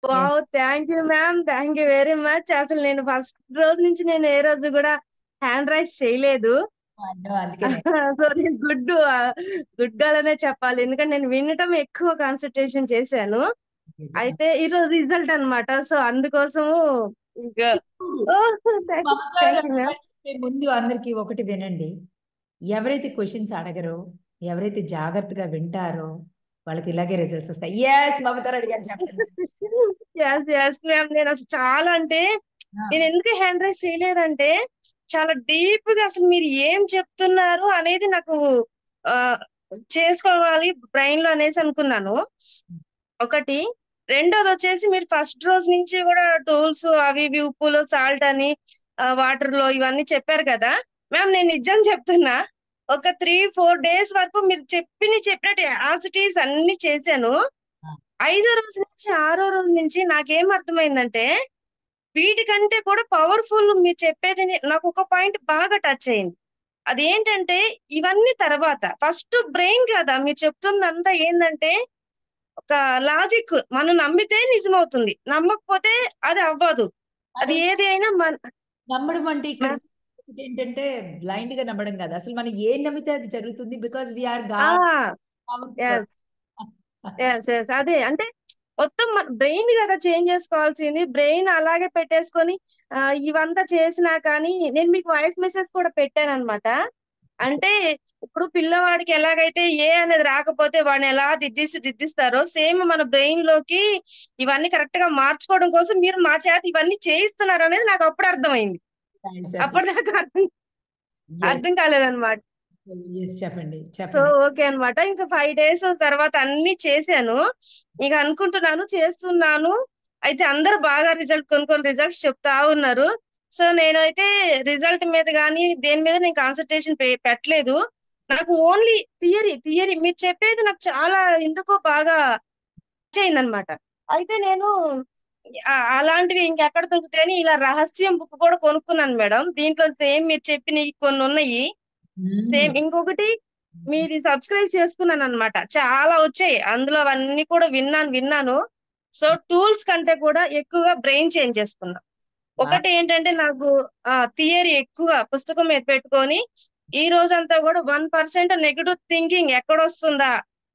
Wow! Thank you ma'am. Thank you very much. అసలు నేను first రోజు నుంచి నేను ఏ రోజు గూడా హ్యాండ్ రైజ్ చేయలేదు. అందుకనే. సో, నేను గుడ్ గర్ల్ అనే చెప్పాలి. ఎందుకంటే నేను వినటం ఎక్కువ కాన్సంట్రేషన్ చేశాను. అయితే ఈరోజు రిజల్ట్ అన్నమాట. సో, అందుకోసము ఇంకా ఇప్పుడు oh! Mamata thank you Rani ma'am. గారు చెప్పే ముందు అందరికి ఒకటి వినండి. ఎవరైతే క్వశ్చన్స్ అడగరో, ఎవరైతే జాగ్రత్తగా వింటారో వాళ్ళకి ఇలాగే రిజల్ట్స్ వస్తాయి. ఎస్ మమతా రాణి గారు చెప్పండి. Yes ma'am. నేనసలు చాలా అంటే ఆ, నేనెందుకు హ్యాండ్ రైజ్ చేయలేదంటే, చాలా డీప్‌గా అసలు మీరు ఏం చెప్తున్నారు అనేది నాకు ఆహ్, చేసుకోవాలి బ్రెయిన్‌లో అనేసి అనుకున్నాను. ఒకటి. రెండోదొచ్చేసి మీరు ఫస్ట్ రోజు నుంచి గూడా టూల్స్ అవి ఇవి ఉప్పులో సాల్ట్ అని వాటర్‌లో ఇవన్నీ చెప్పారు కదా! మ్యామ్ నేను నిజం చెప్తున్నా. ఒక 3, 4 డేస్ వరకు మీరు చెప్పినట్టు యాస్ ఇట్ ఈజ్ అన్నీ చేశాను. ఆ, ఐదో రోజు నుంచి, ఆరో రోజు నుంచి నాకేం అర్థమైందంటే, వీటికంటే కూడా పవర్‌ఫుల్ మీరు చెప్పేది నాకొక పాయింట్ బాగా టచ్ అయింది. అదేంటంటే, ఇవన్నీ తర్వాత ఫస్ట్ బ్రెయిన్ కదా! మీరు చెప్తుందంతా ఏందంటే, ఒక లాజిక్ మనం నమ్మితే నిజమవుతుంది. నమ్మకపోతే అది అవ్వదు. అది అదే ఏది అయినా నమ్మడం అంటే ఇక్కడ మ ఏంటంటే బ్లైండ్ గా నమ్మడం కాదు. అసలు మనం ఏం నమ్మితే అది జరుగుతుంది. బికాస్ వీఆర్ ఆ! God powerful. యెస్. యెస్. అదే. అంటే మొత్తం మన బ్రెయిన్ గదా చేంజ్ జేసుకోవాల్సింది. బ్రెయిన్ అలాగే పెట్టేసుకొని ఇవంతా చేసినా కానీ నేను మీకు వాయిస్ మెసేజ్ కూడా పెట్టాననమాట. అంటే ఇప్పుడు పిల్లవాడికి ఎలాగైతే ఏ అనేది రాకపోతే వాడిని ఎలా దిద్దిస్తారో సేమ్ మన బ్రెయిన్‌లోకి ఇవన్నీ కరెక్ట్‌గా మార్చుకోవడం కోసం మీరు మా చేత ఇవన్నీ చేయిస్తున్నారనేది నాకు అప్పుడు అర్థమైంది. అప్పటిదాకా ఎస్ అర్థం కాలేదనమాట. ఎస్ చెప్పండి సో, చెప్పండి. ఓకే అనమాట. ఇంకా 5 డేస్ తర్వాత అన్నీ చేశాను. ఇక అనుకుంటున్నాను, చేస్తున్నాను. అయితే అందరూ బాగా కొన్ని రిజల్ట్స్ చెప్తా ఉన్నారు. సో, నేనైతే రిజల్ట్ మీద గాని, దేని మీద నేను కాన్సంట్రేషన్ పెట్టలేదు. నాకు ఓన్లీ థియరీ మీరు చెప్పేది నాకు చాలా ఎందుకో బాగా నచ్చయిందనమాట. అయితే నేను అలాంటివి ఇంకెక్కడ దొరుకుతాయని ఇలా రహస్యం బుక్ కూడా కొనుక్కున్నాను మేడం. దీంట్లో సేమ్ మీరు చెప్పినయి కొన్నున్నయి. మ్మ్. సేమ్ ఇంకొకటి మీది సబ్స్క్రైబ్ చేసుకున్నాననమాట. చాలా వచ్చాయి. అందులో అవన్నీ కూడా విన్నాను. సో, టూల్స్ కంటే కూడా ఎక్కువగా బ్రెయిన్ చేంజ్ చేసుకున్నా. వా. ఒకటి ఏంటంటే నాకు థియరీ ఎక్కువ పుస్తకం మీద పెట్టుకొని, ఈ రోజంతా గూడా 1% నెగెటివ్ థింకింగ్ ఎక్కడొస్తుందా?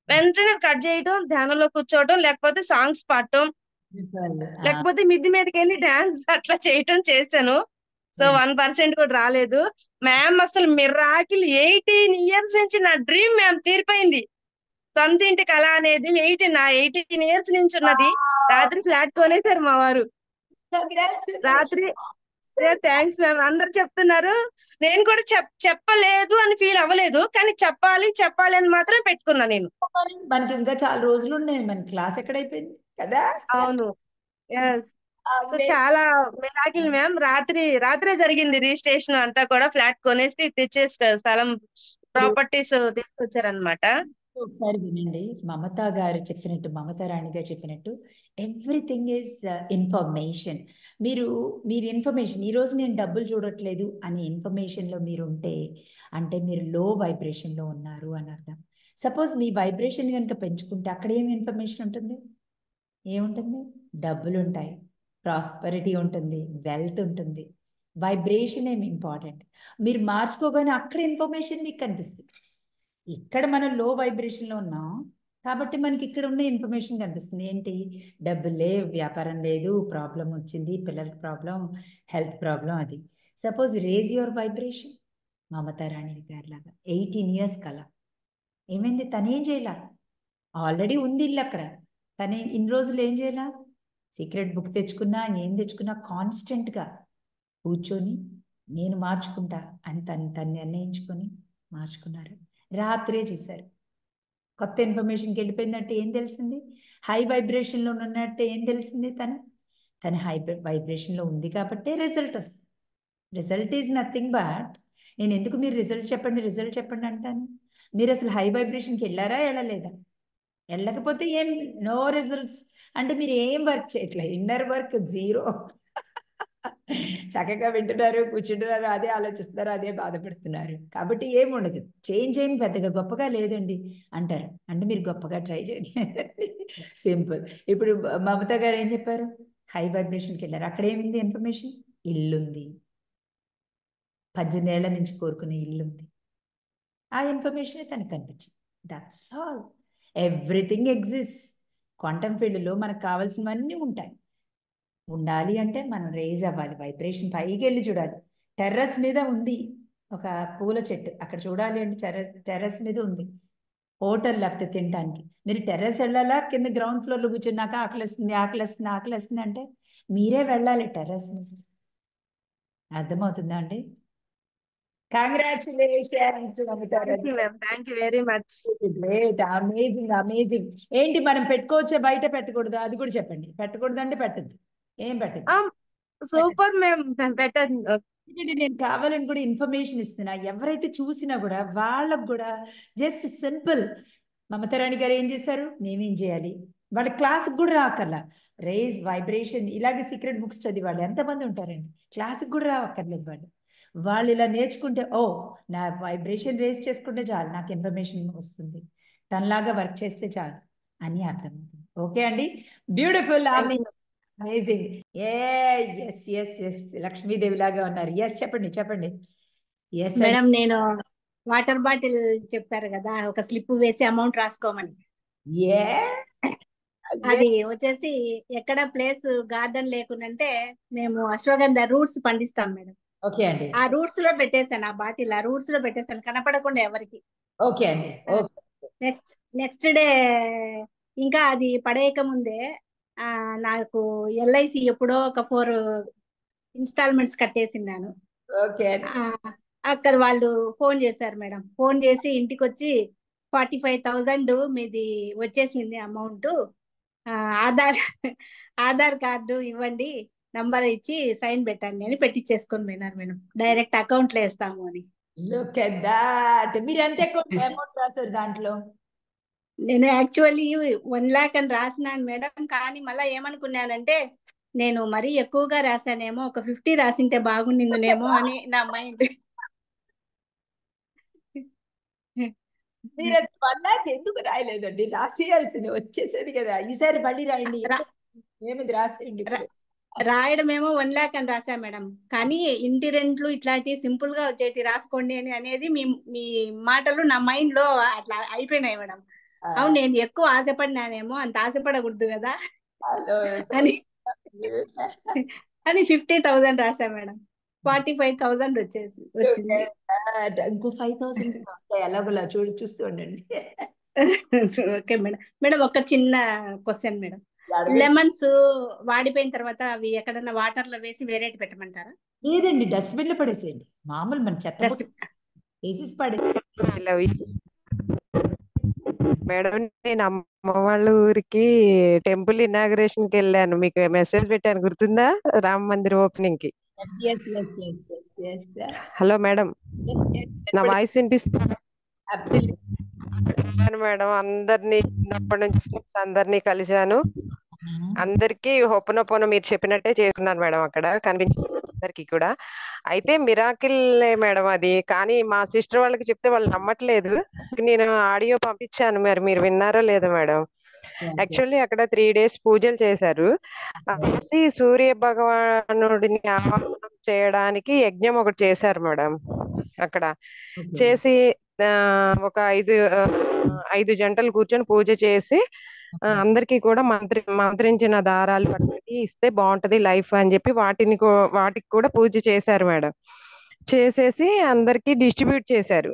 వెంటనే కట్ జేయటం, ధ్యానంలో కూర్చోవటం, లేకపోతే సాంగ్స్ పాడటం, ఆ, లేకపోతే మిద్ది మీదకెళ్ళి డాన్స్ అట్లా చేయటం చేశాను. సో, 1% కూడా రాలేదు. మ్యామ్ అసలు మిరాకిల్ 18 ఇయర్స్ నుంచి నా డ్రీమ్ మ్యామ్ తీరిపోయింది. సొంతింటి కల అనేది 18 ఇయర్స్ నుంచి ఉన్నది. రాత్రి ఫ్లాట్ కొనేసారు మా వారు. రాత్రి థ్యాంక్స్ మ్యామ్. అందరూ చెప్తున్నారు. నేను కూడా చెప్పలేదు అని ఫీల్ అవ్వలేదు. కానీ చెప్పాలి అని మాత్రం పెట్టుకున్నా నేను. మనకి ఇంకా చాలా రోజులు ఉన్నాయి. మన క్లాస్ ఎక్కడైపోయింది కదా. అవును. యెస్. సో, అమే. చాలా మిరాకిల్ మ్యామ్. రాత్రే జరిగింది రిజిస్ట్రేషన్ అంతా కూడా ఫ్లాట్ కొనేసి తెచ్చేసారు స్థలం ఇప్పుడు ప్రాపర్టీస్ తీసుకొచ్చారనమాట. ఒకసారి వినండి. మమతా గారు చెప్పినట్టు, మమతా రాణి గారు చెప్పినట్టు ఎవ్రీథింగ్ ఈజ్ ఇన్ఫర్మేషన్. మీరు మీరు ఇన్ఫర్మేషన్ ఈరోజు నేను డబ్బులు చూడట్లేదు అనే ఇన్ఫర్మేషన్లో మీరు ఉంటే అంటే మీరు లో వైబ్రేషన్లో ఉన్నారు అని అర్థం. సపోజ్ మీ వైబ్రేషన్ కనుక పెంచుకుంటే అక్కడ ఏమి ఇన్ఫర్మేషన్ ఉంటుంది? ఏముంటుంది? డబ్బులు ఉంటాయి, ప్రాస్పరిటీ ఉంటుంది, వెల్త్ ఉంటుంది. వైబ్రేషన్ ఏమి ఇంపార్టెంట్. మీరు మార్చుకోగానే అక్కడ ఇన్ఫర్మేషన్ మీకు కనిపిస్తుంది. ఇక్కడ మనం లో వైబ్రేషన్లో ఉన్నాం కాబట్టి మనకి ఇక్కడ ఉన్న ఇన్ఫర్మేషన్ కనిపిస్తుంది. ఏంటి? డబ్బులు లేవు, వ్యాపారం లేదు, ప్రాబ్లం వచ్చింది, పిల్లలకి ప్రాబ్లం, హెల్త్ ప్రాబ్లం. అది suppose raise your vibration. Mamata Rani గారి లాగా 18 ఇయర్స్ కల ఏమైంది? తనేం చేయాల? ఆల్రెడీ ఉంది ఇల్లు అక్కడ. తనే ఇన్ని రోజులు ఏం చేయాల? సీక్రెట్ బుక్ తెచ్చుకున్నా, ఏం తెచ్చుకున్నా కాన్స్టెంట్గా కూర్చొని నేను మార్చుకుంటా అని తను నిర్ణయించుకొని మార్చుకున్నారు. రాత్రే చూశారు. కొత్త ఇన్ఫర్మేషన్కి వెళ్ళిపోయిందంటే ఏం తెలిసింది? హై వైబ్రేషన్లో ఉన్నట్టు ఏం తెలిసింది? తను హై వైబ్రేషన్లో ఉంది కాబట్టి రిజల్ట్ వస్తుంది. రిజల్ట్ ఈజ్ నథింగ్ బట్ నేను ఎందుకు మీరు రిజల్ట్ చెప్పండి అంటాను. మీరు అసలు హై వైబ్రేషన్కి వెళ్ళారా వెళ్ళలేదా? వెళ్ళకపోతే ఏం నో రిజల్ట్స్ అంటే మీరు ఏం వర్క్ చేయట్లేదు. Inner work zero. చక్కగా వింటున్నారు, కూర్చుంటున్నారు, అదే ఆలోచిస్తున్నారు, అదే బాధపడుతున్నారు. కాబట్టి ఏముండదు, చేంజ్ ఏం పెద్దగా గొప్పగా లేదండి అంటారు. అంటే మీరు గొప్పగా ట్రై చేయండి. సింపుల్. ఇప్పుడు మమత గారు ఏం చెప్పారు? హై వైబ్రేషన్కి వెళ్ళారు. అక్కడ ఏముంది ఇన్ఫర్మేషన్? ఇల్లుంది, 18 ఏళ్ల నుంచి కోరుకునే ఇల్లుంది. ఆ ఇన్ఫర్మేషన్ తనకు కనిపించింది. That's all. Everything exist. Quantum ఫీల్డ్లో మనకు కావాల్సినవన్నీ ఉంటాయి. ఉండాలి అంటే మనం రేజ్ అవ్వాలి, వైబ్రేషన్ పైకి వెళ్ళి చూడాలి. టెర్రస్ మీద ఉంది ఒక పూల చెట్టు, అక్కడ చూడాలి అంటే టెర్రస్ మీద ఉంది. హోటల్ లేకపోతే తినడానికి మీరు టెర్రస్ వెళ్ళాలా, కింద గ్రౌండ్ ఫ్లోర్లో కూర్చొని నాకు ఆకలిస్తుంది ఆకలిస్తుంది ఆకలిస్తుంది అంటే మీరే వెళ్ళాలి టెర్రస్ మీద. అర్థమవుతుందా అండి? Congratulations thank you ma'am, thank you very much. Great, amazing amazing. ఏంటి మనం పెట్టుకోవచ్చా, బయట పెట్టకూడదా? అది కూడా చెప్పండి. పెట్టకూడదు అంటే పెట్టద్దు, ఏం పెట్టద్దు. సూపర్ మ్యామ్, పెట్టండి. ఎందుకంటే నేను కావాలని కూడా ఇన్ఫర్మేషన్ ఇస్తున్నా. ఎవరైతే చూసినా కూడా వాళ్ళకు కూడా జస్ట్ సింపుల్. మమతారాణి గారు ఏం చేశారు, మేమేం చేయాలి? వాళ్ళ క్లాస్కి కూడా రాకర్లా, రేజ్ వైబ్రేషన్ ఇలాగే సీక్రెట్ బుక్స్ చదివాలి ఎంతమంది ఉంటారండి, క్లాస్కి కూడా రావక్కర్లేదు వాళ్ళు. వాళ్ళు ఇలా నేర్చుకుంటే, ఓ నా వైబ్రేషన్ రేజ్ చేసుకుంటే చాలు, నాకు ఇన్ఫర్మేషన్ వస్తుంది, తనలాగా వర్క్ చేస్తే చాలు అని అర్థమవుతుంది. ఓకే అండి, బ్యూటిఫుల్. ఆమె అమేజింగ్. ఏ ఎస్ ఎస్ ఎస్, లక్ష్మీదేవి లాగా ఉన్నారు. ఎస్ చెప్పండి చెప్పండి. ఎస్ అండి. మేడం, నేను వాటర్ బాటిల్ చెప్పారు కదా, ఒక స్లిప్ వేసి అమౌంట్ రాసుకోమని. ఏ అది వచ్చేసి ఎక్కడ ప్లేస్ గార్డెన్ లేకుందంటే మేము అశ్వగంధ రూట్స్ పండిస్తాం మేడం. ఓకే అండి. ఆ రూట్స్ లో పెట్టేశాను, ఆ బాటిల్ ఆ రూట్స్ లో పెట్టేశాను, కనపడకుండా ఎవరికి. ఓకే అండి. ఓకే. నెక్స్ట్ నెక్స్ట్ డే ఇంకా అది పడేయక ముందే ఆ నాకు ఎల్ఐసి ఎప్పుడో ఒక 4 ఇన్స్టాల్మెంట్స్ కట్టేసిన్నాను. ఓకే అండి. అక్కడ వాళ్ళు ఫోన్ చేశారు మేడం. ఫోన్ చేసి ఇంటికి వచ్చి 45,000 మీది వచ్చేసింది అమౌంట్, ఆధార్ ఆధార్ కార్డు ఇవ్వండి, నంబర్ ఇచ్చి సైన్ పెట్టండి అని పెట్టించేసుకొని పోయినారు మేడం. డైరెక్ట్ అకౌంట్లో వేస్తాము అని. Look at that. మీరు ఎంత అమౌంట్ రాశారు దాంట్లో? నేను యాక్చువల్లీ 1 lakh అని రాసినాను మేడం. కానీ మళ్ళీ ఏమనుకున్నానంటే నేను మరీ ఎక్కువగా రాశానేమో, ఒక 50 రాసింటే బాగుండిందునేమో అని నా మైండ్. మీరు అసలు 1 lakh ఎందుకు రాయలేదండి? రాసేయాల్సింది వచ్చేసేది కదా. ఈసారి మళ్ళీ రాయండి, ఏమిది రాసేయండి ఇప్పుడు. రాయడమేమో 1 lakh అని రాశా మేడం. కానీ ఇంటి రెంట్లు ఇట్లాంటి సింపుల్ గా వచ్చేటి రాసుకోండి అని అనేది మీ మీ మాటలు నా మైండ్ లో అట్లా అయిపోయినాయి మేడం. అవును, నేను ఎక్కువ ఆశపడినానేమో, అంత ఆశపడకూడదు కదా అని అని 50,000 రాశా మేడం. 45,000 వచ్చింది. ఇంకో 5,000 వస్తాయి ఎలాగోలా చూస్తూ ఉండండి. Okay madam. మేడం ఒక చిన్న క్వశ్చన్ మేడం, లెమన్స్ వాడిపోయిన తర్వాత అవి ఎక్కడన్నా వాటర్ లో వేసి వేరేటి పెట్టమంటారా? లేదండి, డస్ట్బిన్ లో పడేసేయండి. మామూలు మన చెత్త వేసేసి పడే. మేడం, నేను అమ్మ వాళ్ళ ఊరికి టెంపుల్ ఇనాగ్రేషన్ కి వెళ్ళాను, మీకు మెసేజ్ పెట్టాను గుర్తుందా? రామ మందిర్ ఓపెనింగ్ కి. హలో మేడం, నా వాయిస్ వినిపిస్తుంది మేడం? అందరినీ చిన్నప్పటి నుంచి అందరినీ కలిశాను, అందరికి హోపనోపోనో మీరు చెప్పినట్టే చేసుకున్నాను మేడం అక్కడ కనిపించిన అందరికి కూడా. అయితే మిరాకిల్ మేడం అది. కానీ మా సిస్టర్ వాళ్ళకి చెప్తే వాళ్ళు నమ్మట్లేదు. నేను ఆడియో పంపించాను, మరి మీరు విన్నారో లేదో మేడం. యాక్చువల్లీ అక్కడ 3 days పూజలు చేశారు. సూర్య భగవానుడిని ఆవాహనం చేయడానికి యజ్ఞం ఒకటి చేశారు మేడం. అక్కడ చేసి ఒక 5 జంటలు కూర్చొని పూజ చేసి అందరికి కూడా మంత్రించిన దారాలు పట్టుకి ఇస్తే బాగుంటది లైఫ్ అని చెప్పి వాటికి కూడా పూజ చేశారు మేడం. చేసేసి అందరికి డిస్ట్రిబ్యూట్ చేశారు.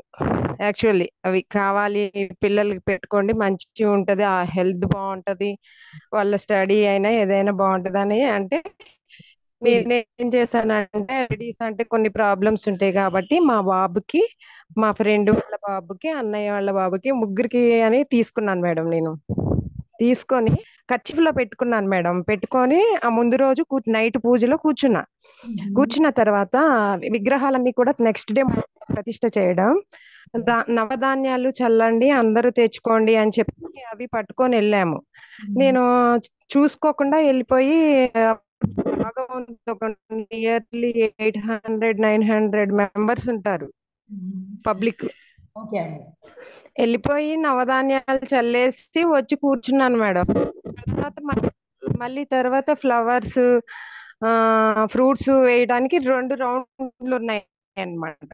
యాక్చువల్లీ అవి కావాలి, పిల్లలకి పెట్టుకోండి, మంచి ఉంటది, ఆ హెల్త్ బాగుంటది, వాళ్ళ స్టడీ అయినా ఏదైనా బాగుంటది అని. అంటే నేనేం చేశానంటే, లేడీస్ అంటే కొన్ని ప్రాబ్లమ్స్ ఉంటాయి కాబట్టి మా బాబుకి, మా ఫ్రెండ్ వాళ్ళ బాబుకి, అన్నయ్య వాళ్ళ బాబుకి, ముగ్గురికి అని తీసుకున్నాను మేడం. నేను తీసుకొని కర్చీఫ్ లో పెట్టుకున్నాను మేడం. పెట్టుకొని ఆ ముందు రోజు నైట్ పూజలో కూర్చున్న తర్వాత విగ్రహాలన్నీ కూడా నెక్స్ట్ డే ప్రతిష్ఠ చేయడం, నవధాన్యాలు చల్లండి అందరూ తెచ్చుకోండి అని చెప్పి అవి పట్టుకొని వెళ్ళాము. నేను చూసుకోకుండా వెళ్ళిపోయి బాగా ఉంది. ఒక నియర్లీ 800-900 మెంబర్స్ ఉంటారు పబ్లిక్. ఓకే అండి. వెళ్ళిపోయి నవధాన్యాలు చల్లేసి వచ్చి కూర్చున్నాను మేడం. తర్వాత మళ్ళీ తర్వాత ఫ్లవర్స్ ఫ్రూట్స్ వేయడానికి 2 రౌండ్లు ఉన్నాయి అన్నమాట.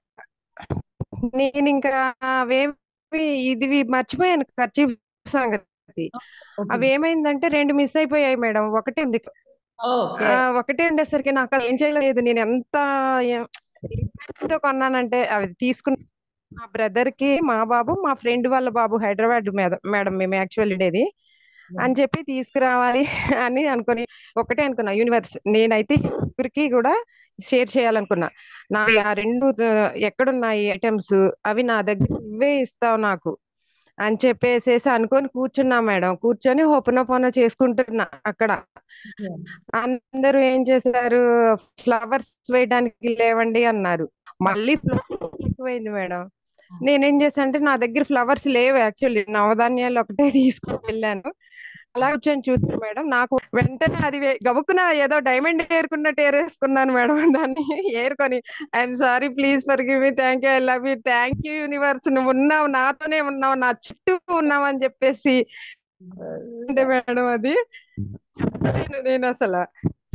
నేను ఇంకా అవేమి ఇది మర్చిపోయాను ఖర్చీఫ్ సంగతి. ఓకే. అవి ఏమైందంటే 2 మిస్ అయిపోయాయి మేడం. ఒకటే ఉంది. ఓకే. ఒకటే ఉండేసరికి నాకు అది ఏం చేయలేదు. నేను ఎంత ఇంట్రెస్ట్‌తో కొన్నానంటే అవి తీసుకున్న మా బ్రదర్ కి మా బాబు మా ఫ్రెండ్ వాళ్ళ బాబు హైదరాబాద్ మీద మేడం మేము యాక్చువల్ ఉండేది అని Yes. చెప్పి తీసుకురావాలి అని అనుకుని ఒకటే అనుకున్నా యూనివర్స్ నేనైతే ముగ్గురికి కూడా షేర్ చేయాలనుకున్నా. నా ఆ 2 ఎక్కడున్నాయి ఐటమ్స్ అవి నా దగ్గర నువ్వే ఇస్తావు నాకు అని చెప్పేసేసి అనుకొని కూర్చున్నా మేడం. కూర్చొని హోపనోపోనో చేసుకుంటున్నా అక్కడ. Okay. అందరూ ఏం చేశారు, ఫ్లవర్స్ వేయడానికి లేవండి అన్నారు. మళ్ళీ ఫ్లవర్స్ ఎక్కువైంది మేడం. నేనేం చేశాను అంటే నా దగ్గర ఫ్లవర్స్ లేవు యాక్చువల్లీ నవధాన్యాలు ఒకటే తీసుకొని వెళ్ళాను. అలా కూర్చొని చూసాను మేడం. నాకు వెంటనే అది గబుక్కున ఏదో డైమండ్ ఏరుకున్నట్టు ఏరేసుకున్నాను మేడం. దాన్ని ఏరుకొని I'm sorry please forgive me, thank you, I love you, thank you universe, నువ్వు ఉన్నావు, నాతోనే ఉన్నావు, నా చుట్టూ ఉన్నావు అని చెప్పేసి అంటే మేడం అది నేను అసలు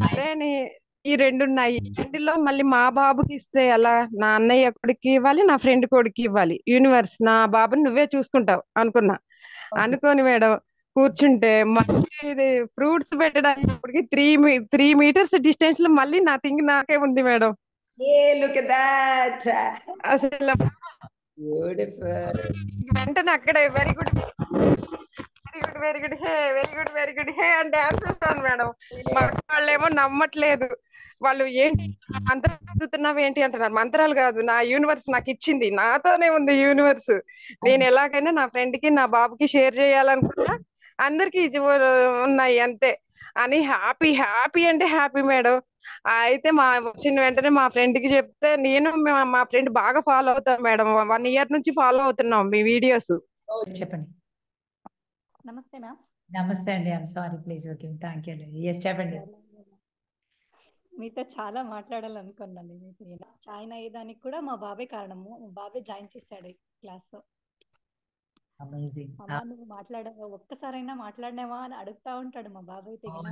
సరే అని ఈ 2 ఉన్నాయి. 2లో మళ్ళీ మా బాబుకి ఇస్తే ఎలా, నా అన్నయ్య కొడుకు ఇవ్వాలి, నా ఫ్రెండ్ కొడుకు ఇవ్వాలి. యూనివర్స్ నా బాబుని నువ్వే చూసుకుంటావు అనుకున్నా. అనుకోని మేడం కూర్చుంటే మళ్ళీ ఫ్రూట్స్ పెట్టడానికి 3 మీటర్స్ డిస్టెన్స్ లో మళ్ళీ నా థింగ్ నాకే ఉంది madam. Yeah, look at that. అసలు Beautiful. వెంటనే అక్కడే very good very good hey very good very good hey అని డాన్స్ చేస్తాను మేడం. మా వాళ్ళేమో నమ్మట్లేదు. వాళ్ళు ఏంటి మంత్రాలు చదువుతున్నావు ఏంటి అంటున్నారు. మంత్రాలు కాదు, నా యూనివర్స్ నాకు ఇచ్చింది, నాతోనే ఉంది యూనివర్స్. నేను ఎలాగైనా నా ఫ్రెండ్ కి నా బాబుకి షేర్ చేయాలనుకున్నా, అందరికి ఉన్నాయి అంతే అని హ్యాపీ హ్యాపీ అంటే హ్యాపీ మేడం. అయితే మా వచ్చిన వెంటనే మా ఫ్రెండ్ కి చెప్తే నేను మా ఫ్రెండ్ బాగా ఫాలో అవుతాం మేడం. 1 ఇయర్ నుంచి ఫాలో అవుతున్నాం మీ వీడియోస్. చెప్పండి. నమస్తే మ్యామ్. నమస్తే అండి. I'm sorry please. Okay, thank you. Yes చెప్పండి. మీతో చాలా మాట్లాడాలనుకున్నాను. మీతో జాయిన్ అయ్యేదానికి కూడా మా బాబే కారణము. మా బాబే జాయిన్ చేశాడు క్లాస్ లో. అమేజింగ్. అమ్మా నువ్వు మాట్లాడావా, ఒక్కసారైనా మాట్లాడినావా అని అడుగుతా ఉంటాడు మా బాబాయ్. తెగిన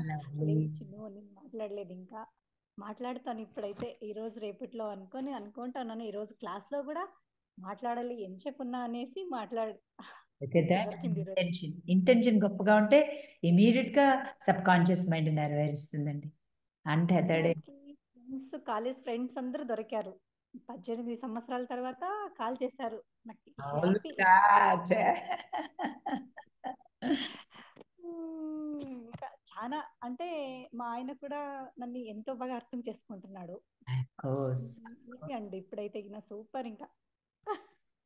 లేదు చిన్ను నేను మాట్లాడలేదు, ఇంకా మాట్లాడతాను ఇప్పుడైతే ఈ రోజు రేపట్లో అనుకుంటాను. ఈ రోజు క్లాస్ లో కూడా మాట్లాడాలి ఎంతసేపు ఉన్నా అనేసి ఇంటెన్షన్ గొప్పగా ఉంటే ఇమీడియట్ గా సబ్ కాన్షియస్ మైండ్ నెరవేరుస్తుందండి. అంటే అతడే ఫ్రెండ్స్, కాలేజ్ ఫ్రెండ్స్ అందరూ దొరికారు. 18 సంవత్సరాల తర్వాత కాల్ చేశారు. నాకు హ్యాపీ. ఇంకా చాలా అంటే మా ఆయన కూడా నన్ను ఎంతో బాగా అర్థం చేసుకుంటున్నాడు. అండి ఇప్పుడైతే సూపర్. ఇంకా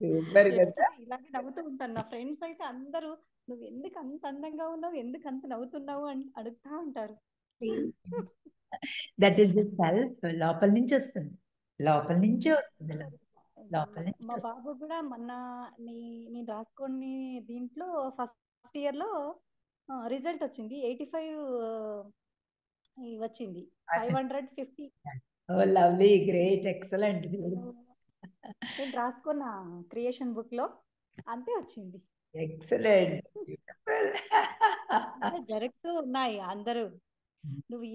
ఎప్పుడు ఇలాగే నవ్వుతూ ఉంటాను. నా ఫ్రెండ్స్ అయితే అందరూ నువ్వు ఎందుకు అంత అందంగా ఉన్నావు, ఎందుకు అంత నవ్వుతున్నావు అని అడుగుతా ఉంటారు. That is the self. లోపల నుంచి వస్తుంది, లోపల నుంచే వస్తుంది. మా బాబు కూడా మొన్న నేను రాసుకొని దీంట్లో ఫస్ట్ ఇయర్ లో రిజల్ట్ వచ్చింది 85 వచ్చింది. 550. Oh lovely, great, excellent. నేను రాసుకున్న క్రియేషన్ బుక్ లో అంతే వచ్చింది. ఎక్సలెంట్. జరుగుతూ ఉన్నాయి. అందరూ నువ్వు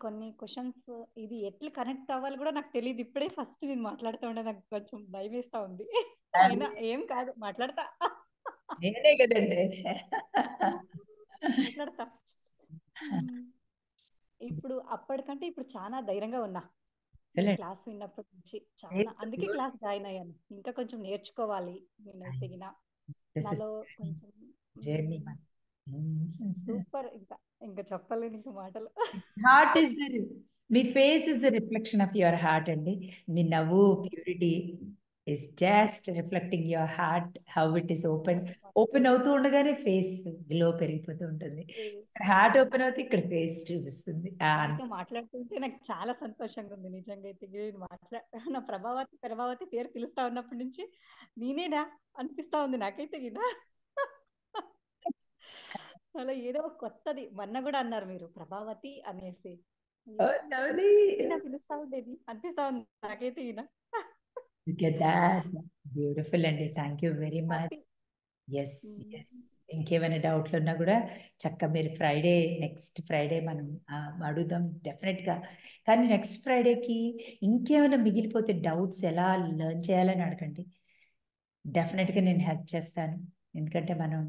కొన్ని క్వశ్చన్స్ ఇది ఎట్లా కనెక్ట్ అవ్వాలి కూడా నాకు తెలియదు. ఇప్పుడే ఫస్ట్ నేను మాట్లాడుతూ ఉంటే నాకు కొంచెం భయం వేస్తా ఉంది. అయినా ఏం కాదు, మాట్లాడతా. నేనే కదండి మాట్లాడతా. ఇప్పుడు అప్పటికంటే ఇప్పుడు చాలా ధైర్యంగా ఉన్నా. క్లాస్ విన్నప్పటి నుంచి చాలా, అందుకే క్లాస్ జాయిన్ అయ్యాను. ఇంకా కొంచెం నేర్చుకోవాలి నేనైతే నాలో కొంచెం. సూపర్. ఇంకా చెప్పలేను ఇంకా మాటలు. Heart is the, me face is the reflection of your heart అండి. మీ నవ్వు purity is just reflecting your heart, how it is open అవుతూ ఉండగానే ఫేస్ గ్లో పెరిగిపోతూ ఉంటుంది. హార్ట్ ఓపెన్ అవుతే ఇక్కడ ఫేస్ చూపిస్తుంది. మాట్లాడుతుంటే నాకు చాలా సంతోషంగా ఉంది నిజంగా. అయితే నా ప్రభావతి పేరు పిలుస్తా ఉన్నప్పటి నుంచి నేనేనా అనిపిస్తా ఉంది నాకైతే. అలా ఏదో ఒక కొత్తది మొన్న కూడా అన్నారు మీరు ప్రభావతి అనేసి. Oh, అయ్యో lovely. ఈయన పిలుస్తా ఉండేది అనిపిస్తా ఉంది నాకైతే ఈయన. Look at that. Beautiful అండి. Thank you very much. Happy. Yes yes. ఇంకేమైనా డౌట్లు ఉన్నా కూడా చక్కగా మీరు ఫ్రైడే, నెక్స్ట్ ఫ్రైడే మనం అడుగుదాం డెఫినెట్గా. కానీ నెక్స్ట్ ఫ్రైడేకి ఇంకేమైనా మిగిలిపోతే డౌట్స్ ఎలా లెర్న్ చేయాలని అడగండి. డెఫినెట్గా నేను హెల్ప్ చేస్తాను. ఎందుకంటే మనం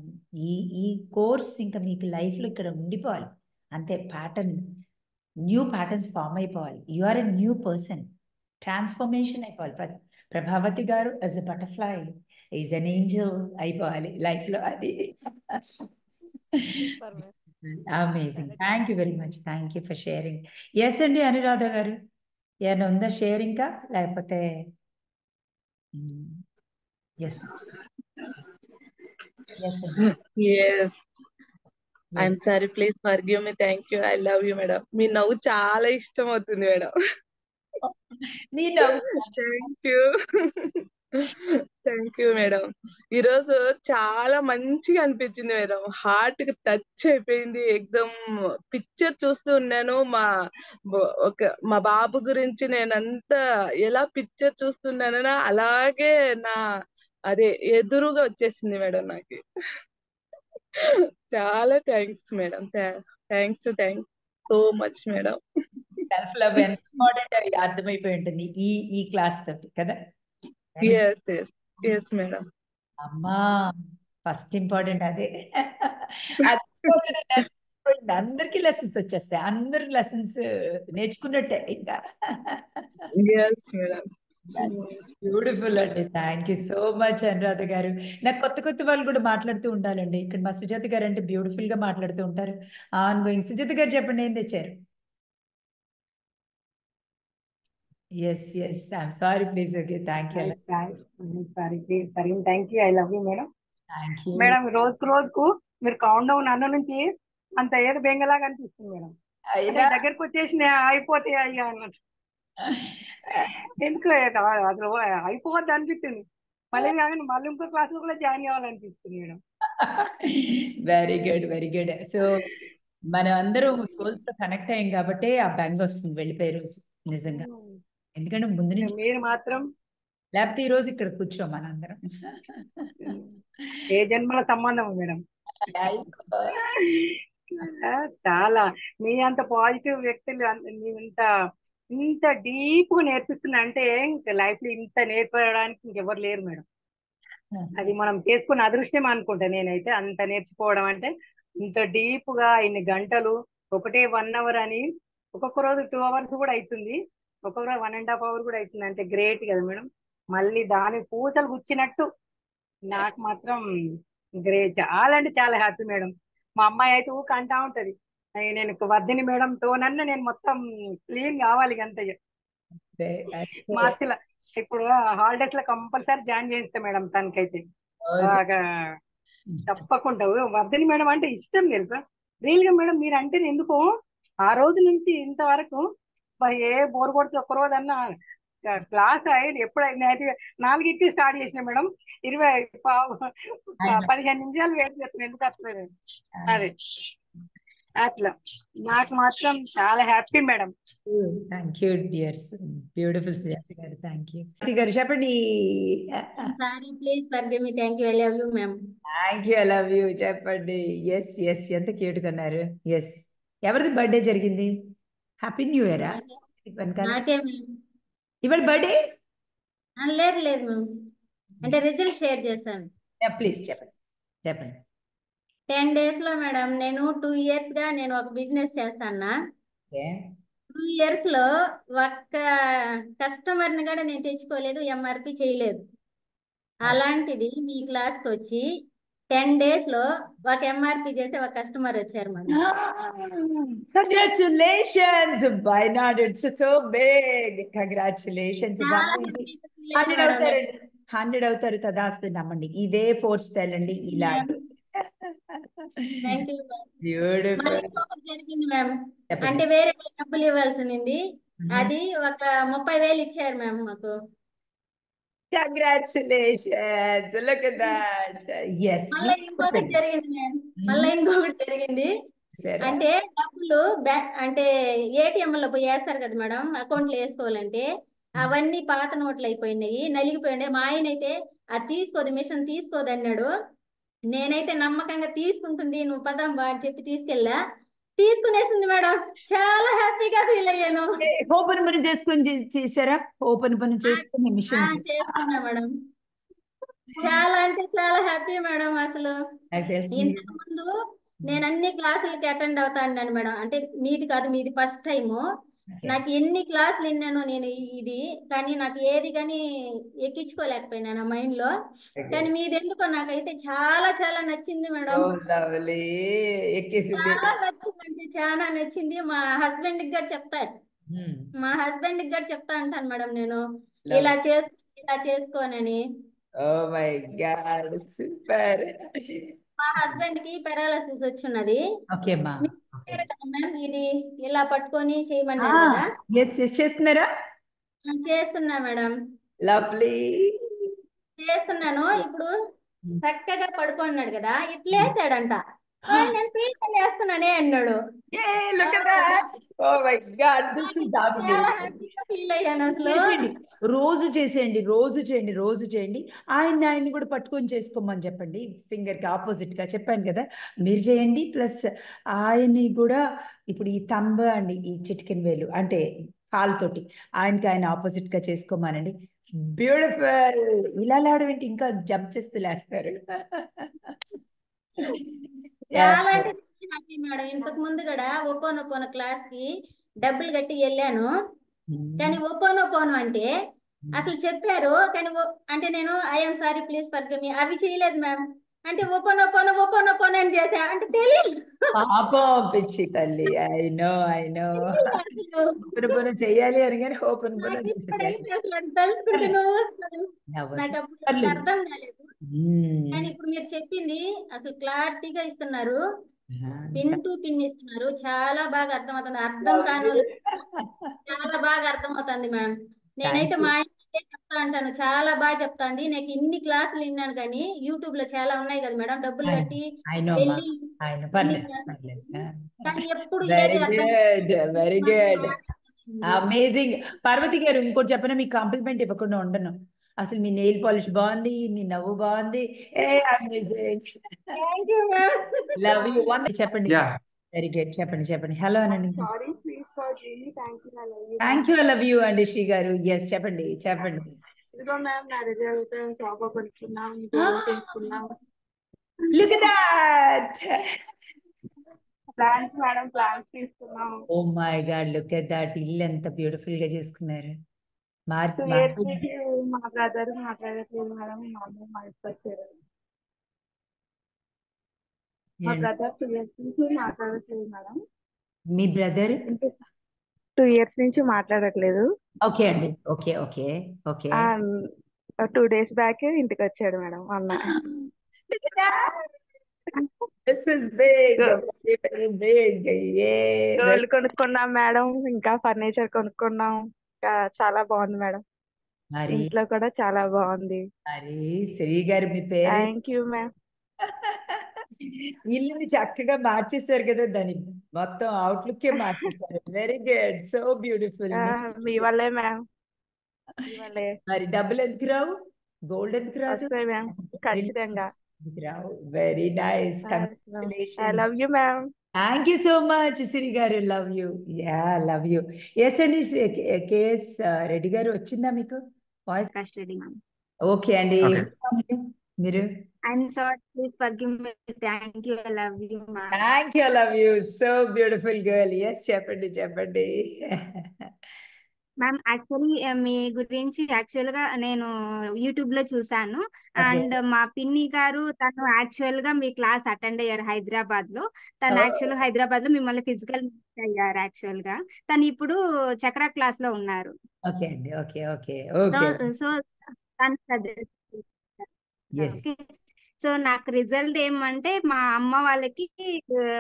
ఈ ఈ కోర్స్ ఇంకా మీకు లైఫ్లో ఇక్కడ ఉండిపోవాలి అంతే. న్యూ ప్యాటర్న్స్ ఫామ్ అయిపోవాలి. You are a new person. Transformation అయిపోవాలి. ప్రభావతి గారు as a butterfly is an angel అయిపోవాలి లైఫ్లో. అది సూపర్ మ్యామ్. అమేజింగ్. చాలా thank you very much. Thank you for sharing. Yes అండి అనురాధ గారు, ఏమైనా ఉందా షేరింగ్గా లేకపోతే? ఎస్ ఎస్ అండి. Yes, I'm yes sorry. Please forgive me. Thank you. I love you, madam. మీ నవ్వు చాలా ఇష్టం అవుతుంది మేడం. మీ నవ్వు thank you. Thank you madam. ఈరోజు చాలా మంచిగా అనిపించింది మేడం. హార్ట్ కి టచ్ అయిపోయింది. ఎక్దమ్ పిక్చర్ చూస్తూ ఉన్నాను. మా బాబు గురించి నేనంతా ఎలా పిక్చర్ చూస్తున్నానో అలాగే అదే ఎదురుగా వచ్చేసింది మేడం నాకు. చాలా thanks madam. Thanks so much madam. Self love ఎంత ఇంపార్టెంట్ అర్థమైపోయి ఉంటుంది ఈ క్లాస్ తోటి కదా. Yes madam. అమ్మా ఫస్ట్ ఇంపార్టెంట్ అదే. అందరికి లెసన్స్ వచ్చేస్తాయి. అందరికి లెసన్స్ నేర్చుకున్నట్టే ఇంకా. Yes madam. బ్యూటిఫుల్ అండి. Thank you so much Anuradha గారు. నాకు కొత్త వాళ్ళు కూడా మాట్లాడుతూ ఉండాలండి. ఇక్కడ మా సుజాత గారు అంటే బ్యూటిఫుల్ గా మాట్లాడుతూ ఉంటారు. On going. సుజాత గారు చెప్పండి, ఏం తెచ్చారు? Yes yes. I'm sorry please. Okay, thank you. Thank you. I love you madam. Thank you. Madam రోజుకు మీరు కౌంట్ డౌన్ అన్న నుంచి అంత ఏదో బెంగలాగా అనిపిస్తుంది మేడం. అంటే అయినా దగ్గరకు వచ్చేసి అయిపోతాయి అయ్యా అన్నట్టు. ఎందుకు అసలు అయిపోవద్దు అనిపిస్తుంది. మళ్ళీ కాకుండా మళ్ళీ ఇంకో క్లాస్ లో కూడా జాయిన్ కావాలనిపిస్తుంది madam. Very good, very good. So మనం అందరం సోల్స్ తో కనెక్ట్ అయ్యాం కాబట్టి ఆ బెంగ వస్తుంది వెళ్ళిపోయే రోజు నిజంగా. ఎందుకంటే ముందు నుంచి మీరు మాత్రం లేకపోతే ఈ రోజు ఇక్కడ కూర్చోం మనందరం. ఏ జన్మల సంబంధం మేడం. చాలా మీ అంత పాజిటివ్ వ్యక్తులు ఇంత డీప్ గా నేర్పిస్తున్నా అంటే ఇంకా లైఫ్ లో ఇంత నేర్పడానికి ఇంకెవరు లేరు మేడం. అది మనం చేసుకున్న అదృష్టం అనుకుంటా నేనైతే. అంత నేర్చుకోవడం అంటే ఇంత డీప్ గా ఇన్ని గంటలు, ఒకటే 1 hour అని, ఒక్కొక్క రోజు 2 hours కూడా అవుతుంది, ఒక్కొక్క రోజు 1.5 hour కూడా అవుతుంది. అంటే గ్రేట్ కదా మేడం. మళ్ళీ దాని పూతలు గుచ్చినట్టు నాకు మాత్రం గ్రేట్. చాలా అంటే చాలా హ్యాపీ మేడం. మా అమ్మాయి అయితే ఊక అంటా ఉంటది, నేను వర్ధిని మేడం తోనన్నా నేను మొత్తం క్లీన్ కావాలి అంత. మార్చిలో ఇప్పుడు హాలిడేస్ లో కంపల్సరీ జాయిన్ చేయిస్తా మేడం తనకైతే. బాగా తప్పకుండా వర్ధిని మేడం అంటే ఇష్టం తెలుసా. రియల్ గా మేడం మీరు అంటే ఎందుకో ఆ రోజు నుంచి ఇంతవరకు ఏ బోర్ కొడితే ఒక్క రోజు అన్నా క్లాస్ అయ్యి ఎప్పుడైనా 4కి స్టార్ట్ చేసిన మేడం 15 నిమిషాలు వెయిట్ చేస్తున్నాను. ఎందుకు వస్తుంది అదే అట్లా. నాకు మాత్రం చాలా happy madam. Thank you dears. Beautiful Sujatha గారు. Thank you. గారు చెప్పండి. Sorry please forgive me. Thank you. I love you ma'am. Thank you. I love you. చెప్పండి. Yes yes. ఎంత క్యూట్ గా ఉన్నారు. ఎస్. ఎవరిది బర్త్డే జరిగింది? హ్యాపీ న్యూ ఇయరా? నాకే మ్యామ్. ఇవాళ బర్త్డే లేదు మ్యామ్, అంటే రిజల్ట్ షేర్ చేశాను. ప్లీజ్ చెప్పండి. 10 days లో మేడం, నేను 2 years గా నేను ఒక బిజినెస్ చేస్తాను. 2 years లో ఒక్క కస్టమర్ని కూడా నేను తెచ్చుకోలేదు, ఎంఆర్పి చేయలేదు. అలాంటిది మీ క్లాస్కి వచ్చి 10 days లో ఒక ఎంఆర్పి చేసి ఒక కస్టమర్ వచ్చారు madam. Congratulations. Why not? It's so big. Congratulations. 100 అవుతారండి. 100 అవుతారు. తదాస్తు. నమ్మండి. ఇదే ఫోర్స్ తెలండి. ఇలా థ్యాంక్ యూ. బ్యూటిఫుల్. జరిగింది మ్యామ్, అంటే వేరే డబ్బులు ఇవ్వాల్సి ఉంది. అది ఒక 30,000 ఇచ్చారు మ్యామ్ మాకు. Congratulations, look at that. Yes, మళ్ళీ ఇంకొకటి జరిగింది మ్యామ్. మళ్ళీ ఇంకొకటి జరిగింది. సరే. అంటే డబ్బులు అంటే ఏటీఎంలో పోయి వేస్తారు కదా మేడం, అకౌంట్లో వేసుకోవాలంటే అవన్నీ పాత నోట్లు అయిపోయినాయి, నలిగిపోయినాయి. మా ఆయన అయితే అది తీసుకోదు, మిషన్ తీసుకోదు అన్నాడు. నేనైతే నమ్మకంగా తీసుకుంటుంది, నువ్వు పదమ్మా అని చెప్పి తీసుకెళ్ళా. తీసుకునేసింది మేడం. చాలా హ్యాపీగా ఫీల్ అయ్యాను. ఓపెన్ పని చేసుకొని చేసారా? ఓపెన్ పని చేసుకుని మిషన్ చేసుకున్నా మేడం. చాలా అంటే చాలా హ్యాపీ మేడం. అసలు ఇంతకు ముందు నేను అన్ని క్లాసులకి అటెండ్ అవుతా అన్నాను మేడం. అంటే మీది కాదు, మీది ఫస్ట్ టైము. నాకు ఎన్ని క్లాసులు విన్నాను నేను ఇది, కానీ నాకు ఏది కానీ ఎక్కించుకోలేకపోయినా నా మైండ్ లో. కానీ మీది ఎందుకో నాకైతే చాలా చాలా నచ్చింది మేడం. ఎక్కేసింది. చాలా నచ్చిందంటే చాలా నచ్చింది. మా హస్బెండ్ కి కూడా చెప్తా అంటాను మేడం నేను, ఇలా చేసుకోనని. Oh my God, super. మా హస్బెండ్ కి పెరాలసిస్ వచ్చున్నది. ఓకే మా, ఇది ఇలా పట్టుకొని చేయమన్నారు కదా. ఎస్ చేస్తున్నారా? చేస్తున్నా మేడం. లవ్లీ. చేస్తున్నాను. ఇప్పుడు చక్కగా పడుకున్నాడు కదా, ఇట్లేసాడంట. నేను ఫ్రీగా చేస్తున్నానే అన్నాడు. చాలా హ్యాపీగా ఫీల్ అయ్యాను అసలు. రోజు చేసేయండి, రోజు చేయండి. ఆయన్ని కూడా పట్టుకొని చేసుకోమని చెప్పండి. ఫింగర్ కి ఆపోజిట్ గా చెప్పాను కదా, మీరు చేయండి. ప్లస్ ఆయన్ని కూడా ఇప్పుడు ఈ తంబ అండి, ఈ చిటికెన్ వేలు అంటే కాలుతోటి ఆయన ఆపోజిట్ గా చేసుకోమానండి. బ్యూటిఫుల్. ఇలా లేవడం ఏంటి, ఇంకా జంప్ చేస్తూ లేస్తారు. చాలా అంటే హ్యాపీ మేడం. ఇంతకు ముందు కూడా ఒపోనొపోనో క్లాస్ కి డబ్బులు కట్టి వెళ్ళాను. కానీ ఒపోనొపోనో అంటే అసలు చెప్పారు, కానీ అంటే నేను ఐఎమ్ సారీ ప్లీజ్ ఫర్గివ్ మీ అవి చేయలేదు మ్యామ్. అంటే ఒపోనొపోనో అని చేసా, అంటే తెలియదు. పాపం పిచ్చి తల్లి. ఐ నో ఓపెన్ చెయ్యాలి అని, కానీ ఓపెన్ తలుచుకుంటే నాకు అప్పుడు అర్థం కాలేదు. కానీ ఇప్పుడు మీరు చెప్పింది అసలు క్లారిటీగా ఇస్తున్నారు, పిన్ టు పిన్ ఇస్తున్నారు. చాలా బాగా అర్థమవుతుంది. అర్థం కాని వాళ్ళు చాలా బాగా అర్థమవుతుంది మ్యామ్. నేనైతే మా ఆయనకే చెప్తా అంటాను, చాలా బాగా చెప్తాంది. నాకు ఇన్ని క్లాసులు విన్నాను, కానీ యూట్యూబ్ లో చాలా ఉన్నాయి కదా మేడం, డబ్బులు కట్టి వెళ్ళి కానీ ఎప్పుడు వెరీ గుడ్, అమేజింగ్. పార్వతి గారు, ఇంకోటి చెప్పిన మీకు కాంప్లిమెంట్ ఇవ్వకుండా ఉండను. అసలు మీ నెయిల్ పాలిష్ బాగుంది, మీ నవ్వు బాగుంది. Love you. చెప్పండి. Very good. చెప్పండి. హలో అనండి. థ్యాంక్ యూ, లవ్ యూ అండి శ్రీ గారు. ఎస్ చెప్పండి. Look at that. Plans madam, plans తీసుకున్నాం. ఓ మై గాడ్, లుక్ ఎట్ దట్. ఇల్లు ఎంత బ్యూటిఫుల్ గా చేసుకున్నారు. మా బ్రదర్ మాట్లాడట్లేదు మేడం, మా అమ్మ మా ఇష్టం వచ్చారు. మా బ్రదర్ 2 years నుంచి మాట్లాడట్లేదు మేడం. మీ బ్రదర్ 2 years నుంచి మాట్లాడట్లేదు. ఓకే అండి. ఓకే. 2 days బ్యాక్ ఇంటికి వచ్చాడు మేడం అన్న. గోల్డ్ కొనుక్కున్నాం మేడం, ఇంకా ఫర్నిచర్ కొనుక్కున్నాం. చాలా బాగుంది మేడం, ఇంట్లో కూడా చాలా బాగుంది. శ్రీ గారు మీ పేరు? Thank you ma'am. ఇల్లుని చక్కగా మార్చేశారు కదా, దాని మొత్తం అవుట్లుక్ మార్చేశారు. Very good, so beautiful. మీ వల్లే మ్యామ్. మరి డబ్బులు ఎందుకు రావు, గోల్డ్ ఎందుకు రాదు? మ్యామ్ ఖచ్చితంగా రావు. Very nice, I congratulations. Love you ma'am. Thank you so much Shri గారు. Love you. Love you. Yes అండి. కేఎస్ రెడ్డి గారు వచ్చిందా మీకు వాయిస్? ఓకే అండి. మీరు? I'm sorry, please forgive me. Thank you, I love you, ma'am. Thank you, I love you. So beautiful girl. Yes, చెప్పండి. Ma'am actually మీ గురించి actual గా నేను యూట్యూబ్ లో చూసాను. అండ్ మా పిన్ని గారు తను యాక్చువల్ గా మీ క్లాస్ అటెండ్ అయ్యారు హైదరాబాద్ లో. తను యాక్చువల్ హైదరాబాద్ లో మిమ్మల్ని ఫిజికల్ అయ్యారు యాక్చువల్ గా. తను ఇప్పుడు చక్ర క్లాస్ లో ఉన్నారు. ఓకే అండి. ఓకే. సో తను సో నాకు రిజల్ట్ ఏమంటే మా అమ్మ వాళ్ళకి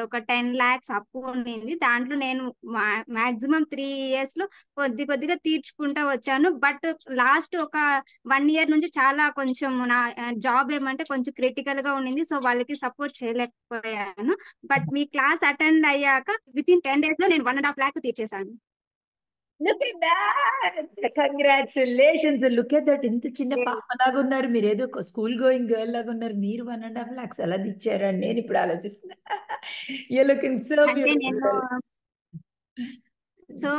ఒక 10 lakhs అప్పు ఉండింది. దాంట్లో నేను మాక్సిమం 3 years లో కొద్దిగా తీర్చుకుంటా వచ్చాను. బట్ లాస్ట్ ఒక 1 year నుంచి చాలా కొంచెం నా జాబ్ ఏమంటే కొంచెం క్రిటికల్ గా ఉండింది. సో వాళ్ళకి సపోర్ట్ చేయలేకపోయాను. బట్ మీ క్లాస్ అటెండ్ అయ్యాక విత్ ఇన్ 10 days లో నేను 1.5 lakh తీర్చేశాను. Look at that! Congratulations! Look at that! ఇంత చిన్న పాపలాగా ఉన్నారు. మీరు ఏదో స్కూల్ గోయింగ్ గర్ల్ లాగా ఉన్నారు. మీరు 1.5 lakhs ఎలా ఇచ్చారని నేను ఇప్పుడు ఆలోచిస్తున్నా. You're looking so అంటే నేను beautiful. సో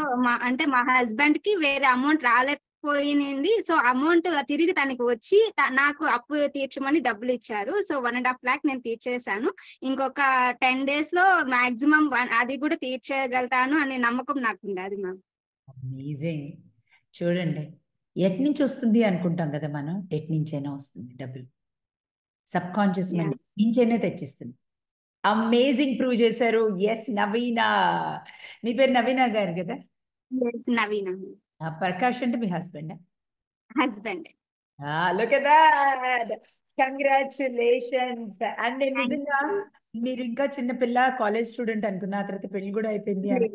మా హస్బెండ్ కి వేరే అమౌంట్ రాలేకపోయింది. సో అమౌంట్ తిరిగి తనకి వచ్చి నాకు అప్పు తీర్చమని డబ్బులు ఇచ్చారు. సో 1.5 lakh నేను తీర్చేశాను. ఇంకొక 10 days లో మాక్సిమం అది కూడా తీర్చేయగలుగుతాను అనే నమ్మకం నాకు ఉంది. అది మ్యామ్. అమేజింగ్. చూడండి, ఎట్ నుంచి వస్తుంది అనుకుంటాం కదా మనం, ఎట్ నుంచైనా వస్తుంది డబ్బులు. సబ్ కాన్షియస్ మైండ్ నుంచైనా తెచ్చిస్తుంది. అమేజింగ్ ప్రూవ్ చేశారు. ఎస్ నవీనా, మీ పేరు నవీనా గారు కదా? నవీన ప్రకాష్ అంటే మీ husband? Husband. Look at that, congratulations. And నిజంగా మీరు ఇంకా చిన్నపిల్ల, కాలేజ్ స్టూడెంట్ అనుకున్నా, ఆ తర్వాత పెళ్లి కూడా అయిపోయింది అని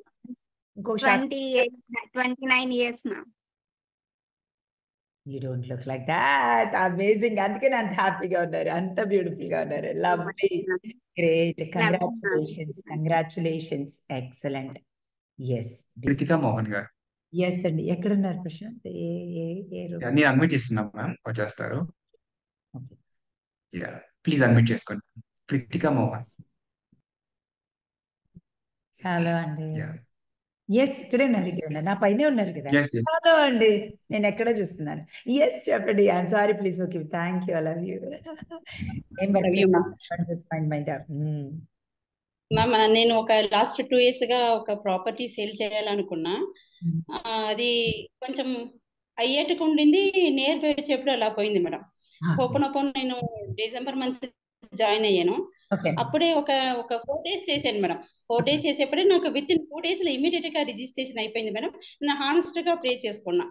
ఇంకో 29 years ma'am. You don't look like that. Amazing. అందుకని అంత హ్యాపీగా ఉన్నారు, అంత బ్యూటిఫుల్ గా ఉన్నారు. Lovely, great. Congratulations, congratulations. Excellent. Yes Kritika Mohan గారు. ఎస్ అండి. ఎక్కడున్నారు ప్రశాంత్? నేను అడ్మిట్ చేస్తున్నాను మ్యామ్, వచ్చేస్తారు. ప్లీజ్ అడ్మిట్ చేసుకోండి. కృతికా మోహన్. హలో అండి. ఎస్ ఇక్కడే నవ్వుతున్నారు, నా పైనే ఉన్నారు కదా. Yes, yes. హలో అండి, నేను ఎక్కడో చూస్తున్నాను. ఎస్ చెప్పండి. I'm sorry, please. Okay, thank you. I love you. ఏం మ్యామ్, నేను ఒక లాస్ట్ 2 years గా ఒక ప్రాపర్టీ సేల్ చేయాలనుకున్నా. అది కొంచెం అయ్యేట్టుకు ఉండింది, నియర్ బై వచ్చేప్పుడు అలా పోయింది మేడం. ఓపెన్ నేను డిసెంబర్ మంత్ జాయిన్ అయ్యాను. అప్పుడే ఒక 4 days చేశాను మేడం. 4 days చేసేప్పుడే నాకు విత్ ఇన్ 2 days లో ఇమీడియట్ గా రిజిస్ట్రేషన్ అయిపోయింది మేడం. నేను హానెస్ట్ గా ప్రే చేసుకున్నా.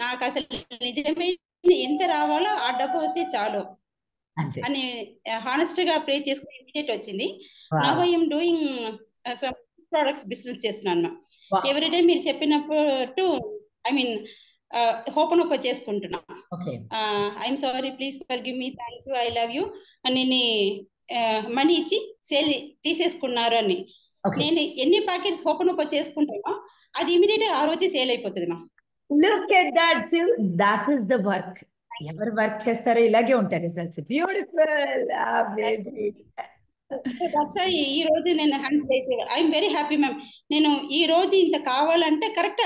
నాకు అసలు నిజమే ఎంత రావాలో ఆ డబ్బు వస్తే చాలు అని హానెస్ట్ గా ప్రే చేసుకుని ఇమీడియట్ వచ్చింది. Now I am doing some products business చేస్తున్నాను. ఎవ్రీడే మీరు చెప్పినప్పుడు ఐ మీన్ ఓపెన్ చేసుకుంటున్నా. I'm sorry, please forgive me, thank you, I love you అని మనీ ఇచ్చి సేల్ తీసేసుకున్నారు అని. నేను ఎన్ని ప్యాకెట్స్ ఓపెన్ చేసుకుంటానో అది ఇమీడియట్ గా ఆ రోజే సేల్ అయిపోతుంది మా. Look at that, that is the work. ఎవరు వర్క్ చేస్తారో ఇలాగే ఉంటారు రిజల్ట్స్. బ్యూటిఫుల్. ఈ రోజు నేను hands I'm very happy ma'am. నేను ఈ రోజు ఇంత కావాలంటే కరెక్ట్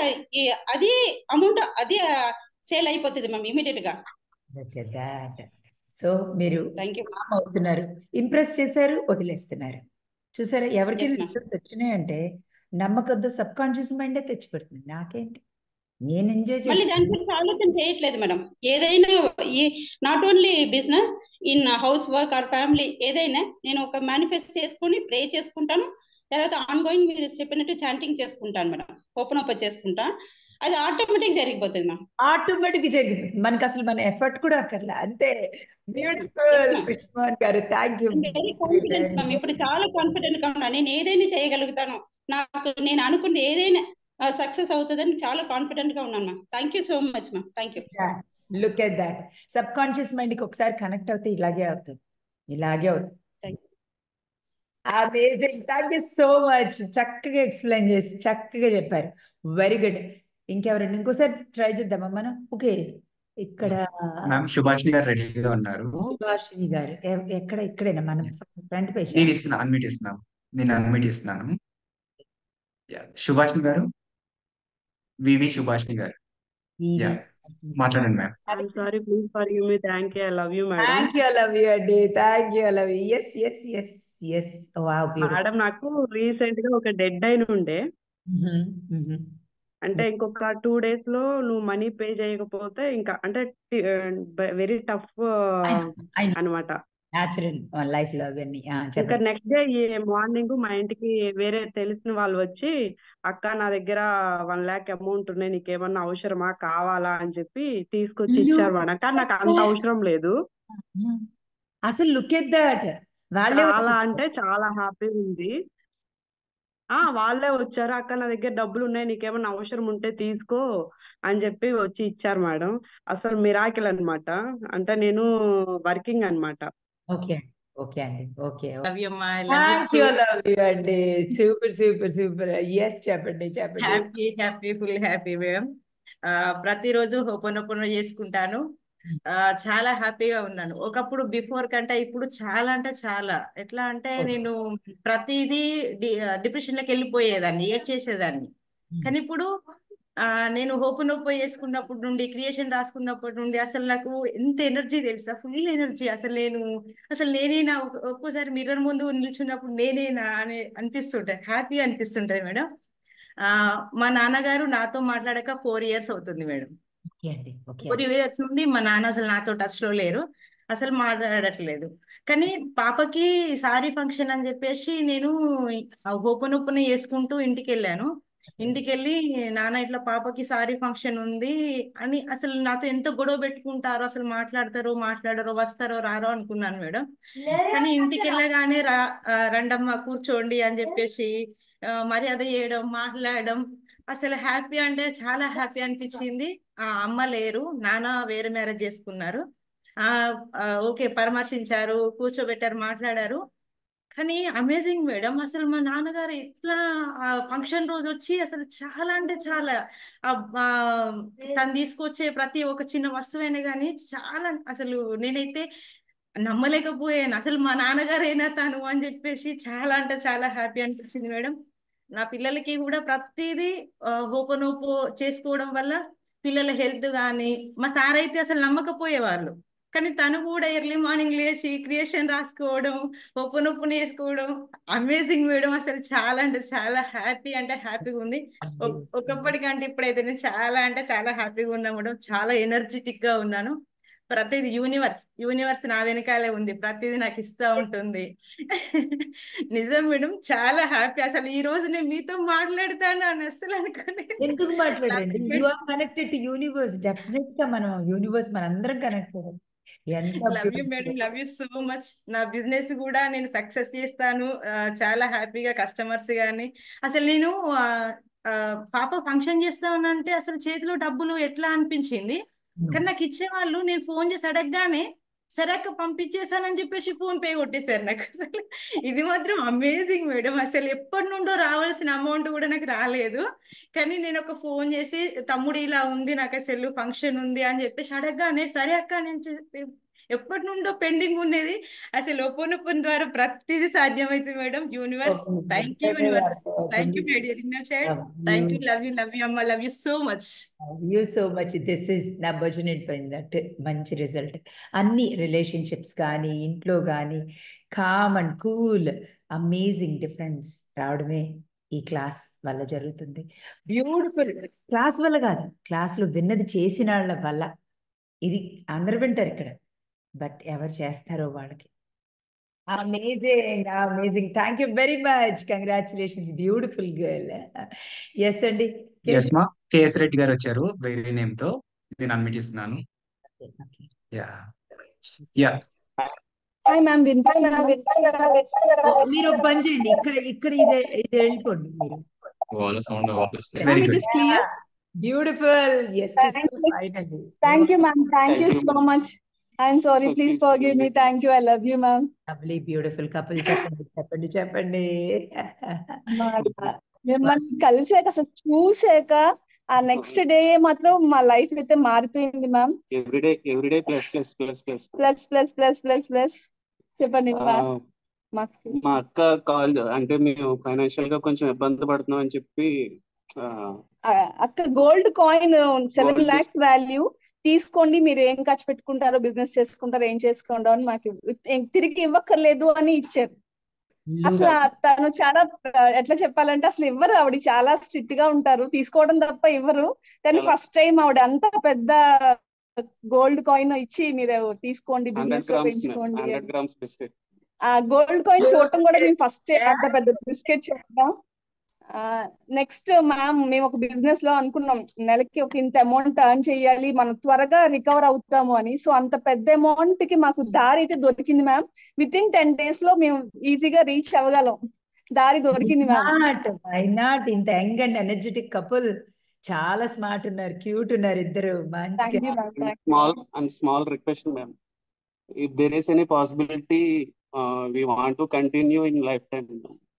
అదే అమౌంట్ అదే సేల్ అయిపోతుంది మ్యామ్ ఇమీడియట్ గా. సో మీరు అవుతున్నారు, ఇంప్రెస్ చేశారు, వదిలేస్తున్నారు. చూసారా, ఎవరికైనా రిజల్ట్స్ వచ్చినాయంటే నమ్మకంతో సబ్ కాన్షియస్ మైండే తెచ్చిపెడుతుంది. నాకేంటి, నేను ఎంజాయ్ మళ్ళీ దాని గురించి ఆలోచన చేయట్లేదు మేడం. ఏదైనా not only business, in house work or family, ఏదైనా నేను ఒక మేనిఫెస్ట్ చేసుకుని ప్రే చేసుకుంటాను. తర్వాత ఆన్ గోయింగ్ మీరు చెప్పినట్టు చాంటింగ్ చేసుకుంటాను మేడం. ఓపెన్ చేసుకుంటా, అది ఆటోమేటిక్ జరిగిపోతుంది మ్యామ్. ఆటోమేటిక్ జరిగిపోతుంది, మనకి అసలు మన ఎఫర్ట్ కూడా అక్కర్లే. అంతే. బ్యూటిఫుల్ కృష్ణమోహన్ గారు, thank you. Very confident ma'am. ఇప్పుడు చాలా కాన్ఫిడెంట్ గా ఉన్నా, నేను ఏదైనా చేయగలుగుతాను, నాకు నేను అనుకుంది ఏదైనా సక్సెస్ అవుతుందని చాలా కాన్ఫిడెంట్ గా ఉన్నాను ma'am. Thank you so much ma'am. Thank you. Look at that, sub conscious mind కి ఒకసారి కనెక్ట్ అవుతే ఇలాగే అవుతుంది, ఇలాగే అవుతుంది. Amazing. Thank you so much. చక్కగా ఎక్స్ప్లెయిన్ చేసి చక్కగా చెప్పారు. Very good. ఇంకెవరండి, ఇంకోసారి ట్రై చేద్దామా మనం? ఓకే, ఇక్కడ సుభాషిణి గారు రెడీగా ఉన్నారు. సుభాషిణి గారు ఎక్కడ? ఇక్కడేనా మనం ఫ్రంట్ పేజ్? నేను ఇస్తున్నాను, అన్మ్యూట్ ఇస్తున్నాను. నేను అన్మ్యూట్ ఇస్తున్నాను. సుభాషిణి గారు, వివి సుభాషిణి గారు, మాట్లాడండి ma'am. I'm sorry, please forgive me. Thank you, I love you, madam. Thank you, I love you, Adi. Thank you, I love you. Yes, yes, yes, yes. Wow, beautiful. Madam, నాకు recent గా ఒక dead అయిన ఉండే. అంటే ఇంకొక 2 days లో నువ్వు money pay చేయకపోతే ఇంకా అంటే వెరీ టఫ్ అన్నమాట. న్యాచురల్ లైఫ్ లో అవన్నీ. ఇంకా నెక్స్ట్ డే మార్నింగ్ మా ఇంటికి వేరే తెలిసిన వాళ్ళు వచ్చి, అక్క నా దగ్గర 1 lakh అమౌంట్ ఉన్నాయి, నీకేమన్నా అవసరమా, కావాలా అని చెప్పి తీసుకొచ్చి ఇచ్చారు మేడం. కానీ నాకు అంత అవసరం లేదు. అసలు లుక్ ఎట్ దట్, వాళ్ళే చాలా వచ్చి అంటే చాలా హ్యాపీగా ఉంది. వాళ్ళే వచ్చారు, అక్క నా దగ్గర డబ్బులు ఉన్నాయి, నీకేమైనా అవసరం ఉంటే తీసుకో అని చెప్పి వచ్చి ఇచ్చారు మేడం. అసలు మిరాకిల్ అన్నమాట. అంటే నేను వర్కింగ్ అన్నమాట. ఓకే ఓకే అండి, ఓకే. లవ్ యూ అమ్మా, I love you thank so you, love you అండి. Super super super. ఎస్, చెప్పండి చెప్పండి. Happy full happy madam. ప్రతిరోజు హోపనొప్పన చేసుకుంటాను. చాలా హ్యాపీగా ఉన్నాను. ఒకప్పుడు బిఫోర్ కంటే ఇప్పుడు చాలా అంటే చాలా, ఎట్లా అంటే నేను ప్రతిదీ డిప్రెషన్ లోకి వెళ్ళిపోయేదాన్ని, ఏడ్చేసేదాన్ని. కానీ ఇప్పుడు నేను హోపనొప్ప చేసుకున్నప్పటి నుండి, క్రియేషన్ రాసుకున్నప్పటి నుండి అసలు నాకు ఎంత ఎనర్జీ తెలుసా, ఫుల్ ఎనర్జీ. అసలు నేనేనా, ఒక్కోసారి మిర్రర్ ముందు నిల్చున్నప్పుడు నేనేనా అని అనిపిస్తుంటది, హ్యాపీగా అనిపిస్తుంటది మేడం. మా నాన్నగారు నాతో మాట్లాడాక 4 years అవుతుంది మేడం. 4 years నుండి మా నాన్న అసలు నాతో టచ్ లో లేరు, అసలు మాట్లాడట్లేదు. కానీ పాపకి సారీ ఫంక్షన్ అని చెప్పేసి నేను హోపనొప్పన చేసుకుంటూ ఇంటికి వెళ్ళాను. ఇంటికి వెళ్ళి నాన్న ఇట్లా పాపకి సారీ ఫంక్షన్ ఉంది అని, అసలు నాతో ఎంత గొడవ పెట్టుకుంటారో, అసలు మాట్లాడరో వస్తారో రారో అనుకున్నాను మేడం. కానీ ఇంటికి వెళ్ళగానే రండమ్మ కూర్చోండి అని చెప్పేసి మర్యాద చేయడం, మాట్లాడడం, అసలు హ్యాపీ అంటే చాలా హ్యాపీ అనిపించింది. అమ్మ లేరు, నాన్న వేరే మ్యారేజ్ చేసుకున్నారు. ఓకే, పరామర్శించారు, కూర్చోబెట్టారు, మాట్లాడారు. కానీ అమేజింగ్ మేడం, అసలు మా నాన్నగారు ఇట్లా ఫంక్షన్ రోజు వచ్చి అసలు చాలా అంటే చాలా తను తీసుకొచ్చే ప్రతి ఒక్క చిన్న వస్తువైనా కానీ చాలా, అసలు నేనైతే నమ్మలేకపోయాను, అసలు మా నాన్నగారైనా తను అని చెప్పేసి చాలా అంటే చాలా హ్యాపీ అనిపించింది మేడం. నా పిల్లలకి కూడా ప్రతిదీ హోపనోపో చేసుకోవడం వల్ల పిల్లల హెల్త్ కానీ, మా సార్ అయితే అసలు నమ్మకపోయేవాళ్ళు, కానీ తను కూడా ఎర్లీ మార్నింగ్ లేచి క్రియేషన్ రాసుకోవడం, హోపనొప్పుని వేసుకోవడం అమేజింగ్ మేడం. అసలు చాలా అంటే చాలా హ్యాపీ అంటే హ్యాపీగా ఉంది. ఒకప్పటికంటే ఇప్పుడైతే నేను చాలా అంటే చాలా హ్యాపీగా ఉన్నా మేడం, చాలా ఎనర్జెటిక్ గా ఉన్నాను. ప్రతిది యూనివర్స్ నా వెనకాలే ఉంది, ప్రతిదీ నాకు ఇస్తా ఉంటుంది. నిజం మేడం, చాలా హ్యాపీ. అసలు ఈ రోజు నేను మీతో మాట్లాడతాను అని అసలు అనుకోలేదు. ఎందుకు మాట్లాడండి, you are connected to universe. Definite గా మనం యూనివర్స్, మనందరం connected. Love you madam, love you so much. నా బిజినెస్ కూడా నేను సక్సెస్ చేస్తాను, చాలా హ్యాపీగా కస్టమర్స్ గాని. అసలు నేను పాప ఫంక్షన్ చేస్తానంటే అసలు చేతిలో డబ్బులు ఎట్లా అనిపించింది, కానీ నాకు ఇచ్చేవాళ్ళు, నేను ఫోన్ చేసి అడగగానే సరే అక్క పంపించేసానని చెప్పేసి ఫోన్ పే కొట్టేశారు నాకు. అసలు ఇది మాత్రం అమేజింగ్ మేడం. అసలు ఎప్పటి నుండో రావాల్సిన అమౌంట్ కూడా నాకు రాలేదు, కానీ నేను ఒక ఫోన్ చేసి తమ్ముడు ఇలా ఉంది, నాకు అసలు ఫంక్షన్ ఉంది అని చెప్పేసి అడగగానే సరే అక్క నేను ఎప్పటి నుండో పెండింగ్ ఉండేది, అసలు ఓపెన్ ద్వారా ప్రతిదీ సాధ్యమైంది madam. Universe, thank you universe, thank you my dear inner child, thank you, love you అమ్మ, love you so much. So much. This is నా బర్జనెట్ పోయిందట్ మంచి రిజల్ట్. అన్ని రిలేషన్షిప్స్ కానీ, ఇంట్లో కానీ calm and cool, amazing difference రావడమే ఈ క్లాస్ వల్ల జరుగుతుంది. బ్యూటిఫుల్. క్లాస్ వల్ల కాదు, క్లాస్లో విన్నది చేసిన వాళ్ళ వల్ల. ఇది అందరు వింటారు ఇక్కడ, బట్ ఎవరు చేస్తారో వాళ్ళకి. Amazing amazing. Thank you very much. Congratulations, beautiful girl. Yes అండి. ఎస్ మా, కేఎస్ రెడ్డి గారు వచ్చారు వేరే నేమ్ తో, నేను అడ్మిట్ ఇస్తున్నాను. యా యా హాయ్ మ్యామ్, మీరు ఒక పని చేయండి, ఇక్కడ ఇదే వెళ్ళిపోండి మీరు. Very good, beautiful. Yes, finally. Thank you ma'am, thank you so much. I'm sorry, please forgive me. Thank you, I love you ma'am. Lovely beautiful couple. చెప్పండి. మిమ్మల్ని కలిసాక, అసలు చూసాక ఆ నెక్స్ట్ డే మాత్రం మా లైఫ్ అయితే మారిపోయింది ma'am. Everyday plus plus plus plus plus plus plus plus plus. చెప్పండి మ్యామ్. మా అక్క కాల్, అంటే మేము ఫైనాన్షియల్ గా కొంచెం ఇబ్బంది పడుతున్నాం అని చెప్పి, అక్క గోల్డ్ కాయిన్ 7 lakhs వాల్యూ తీసుకోండి, మీరు ఏం ఖర్చు పెట్టుకుంటారో, బిజినెస్ చేసుకుంటారో, ఏం చేసుకుంటారో అని మాకు తిరిగి ఇవ్వక్కర్లేదు అని ఇచ్చారు. అసలు తను చాలా, ఎట్లా చెప్పాలంటే అసలు ఇవ్వరు, ఆవిడ చాలా స్ట్రిక్ట్ గా ఉంటారు, తీసుకోవడం తప్ప ఇవ్వరు. కానీ ఫస్ట్ టైం ఆవిడ అంత పెద్ద గోల్డ్ కాయిన్ ఇచ్చి మీరు తీసుకోండి, బిజినెస్ లో పెంచుకోండి. ఆ గోల్డ్ కాయిన్ చూడటం కూడా మేము ఫస్ట్ అంత పెద్ద బిస్కెట్ చూడటం నెక్స్ట్ మ్యామ్ మేము ఒక బిజినెస్ లో అనుకున్నాం నెలకి ఒక ఇంత అమౌంట్ ఎర్న్ చేయాలి, మనం త్వరగా రికవర్ అవుతాము అని. సో అంత పెద్ద అమౌంట్ కి మాకు దారి అయితే దొరికింది మ్యామ్. విత్ ఇన్ 10 days లో మేము ఈజీగా రీచ్ అవ్వగలం, దారి దొరికింది మ్యామ్. Why not? ఇంత యంగ్ అండ్ ఎనర్జెటిక్ కపుల్, చాలా స్మార్ట్ ఉన్నారు, క్యూట్ ఉన్నారు ఇద్దరు, మంచిగా. Thank you ma'am. Thank you. Small request, ma'am. If there is any possibility, we want to continue in lifetime.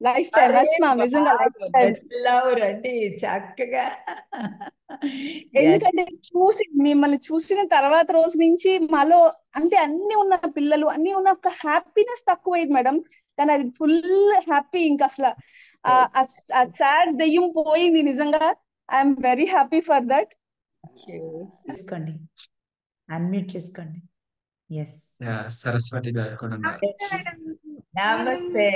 Lifetime yes ma'am, నిజంగా lifetime. Love రండి చక్కగా. ఎందుకంటే మిమ్మల్ని చూసిన తర్వాత రోజు నుంచి మాలో అంటే అన్ని ఉన్న పిల్లలు అన్ని ఉన్న ఒక హ్యాపీనెస్ తక్కువైంది మేడం, కానీ అది ఫుల్ హ్యాపీ. ఇంకా అసలు సాడ్ దెయ్యం పోయింది నిజంగా. I'm very happy for that. చేసుకోండి, అన్మ్యూట్ చేసుకోండి. ఎస్, సరస్వతి గారు కూడా ఉన్నారు. నమస్తే.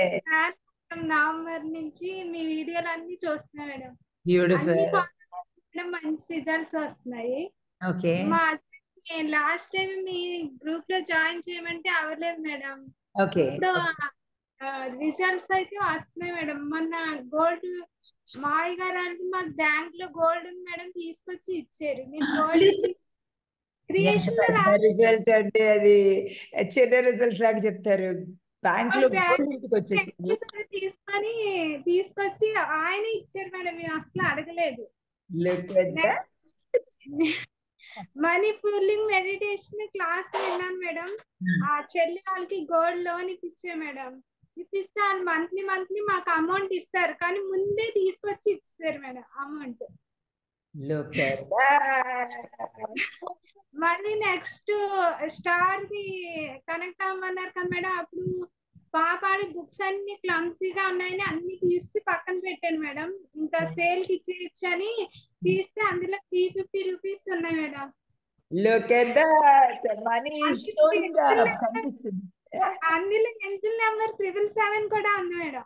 నవంబర్ నుంచి మీ వీడియోలు అన్ని చూస్తున్నా మేడం. బ్యూటిఫుల్. మంచి రిజల్ట్స్ వస్తున్నాయి. ఓకే. మా లాస్ట్ టైం మీ గ్రూప్ లో జాయిన్ చేయమంటే అవ్వలేదు మేడం. ఓకే. ఇప్పుడు రిజల్ట్స్ అయితే వస్తున్నాయి మేడం. మొన్న గోల్డ్ మాల్ గారు అంటే మాకు బ్యాంక్ లో గోల్డ్ ఉంది మేడం, తీసుకొచ్చి ఇచ్చారు. నేను గోల్డ్ క్రియేషన్ లో రిజల్ట్ అంటే అది చిన్న రిజల్ట్ లాగా చెప్తారు. బ్యాంక్ లో ఇంటికి వచ్చేసింది తీసుకొచ్చి ఆయన ఇచ్చారు మేడం, మేము అసలు అడగలేదు. మనీ పూలింగ్ మెడిటేషన్ క్లాస్ విన్నాను మేడం. ఆ చెల్లి వాళ్ళకి గోల్డ్ లోన్ ఇప్పించే మేడం, ఇప్పిస్తే వాళ్ళు మంత్లీ మాకు అమౌంట్ ఇస్తారు, కానీ ముందే తీసుకొచ్చి ఇస్తారు మేడం అమౌంట్. మళ్ళీ నెక్స్ట్ స్టార్ ది కనెక్ట్ అవ్వమన్నారు కదా మేడం. అప్పుడు పాపాడి బుక్స్ అన్ని క్లమ్సీగా ఉన్నాయని అన్ని తీసి పక్కన పెట్టాను మేడం. ఇంకా సేల్ కి ఇచ్చేయచ్చని తీస్తే అందులో 350 రూపీస్ ఉన్నాయి మేడం. అందులో ఏంజిల్ నెంబర్ 777 కూడా ఉంది మేడం.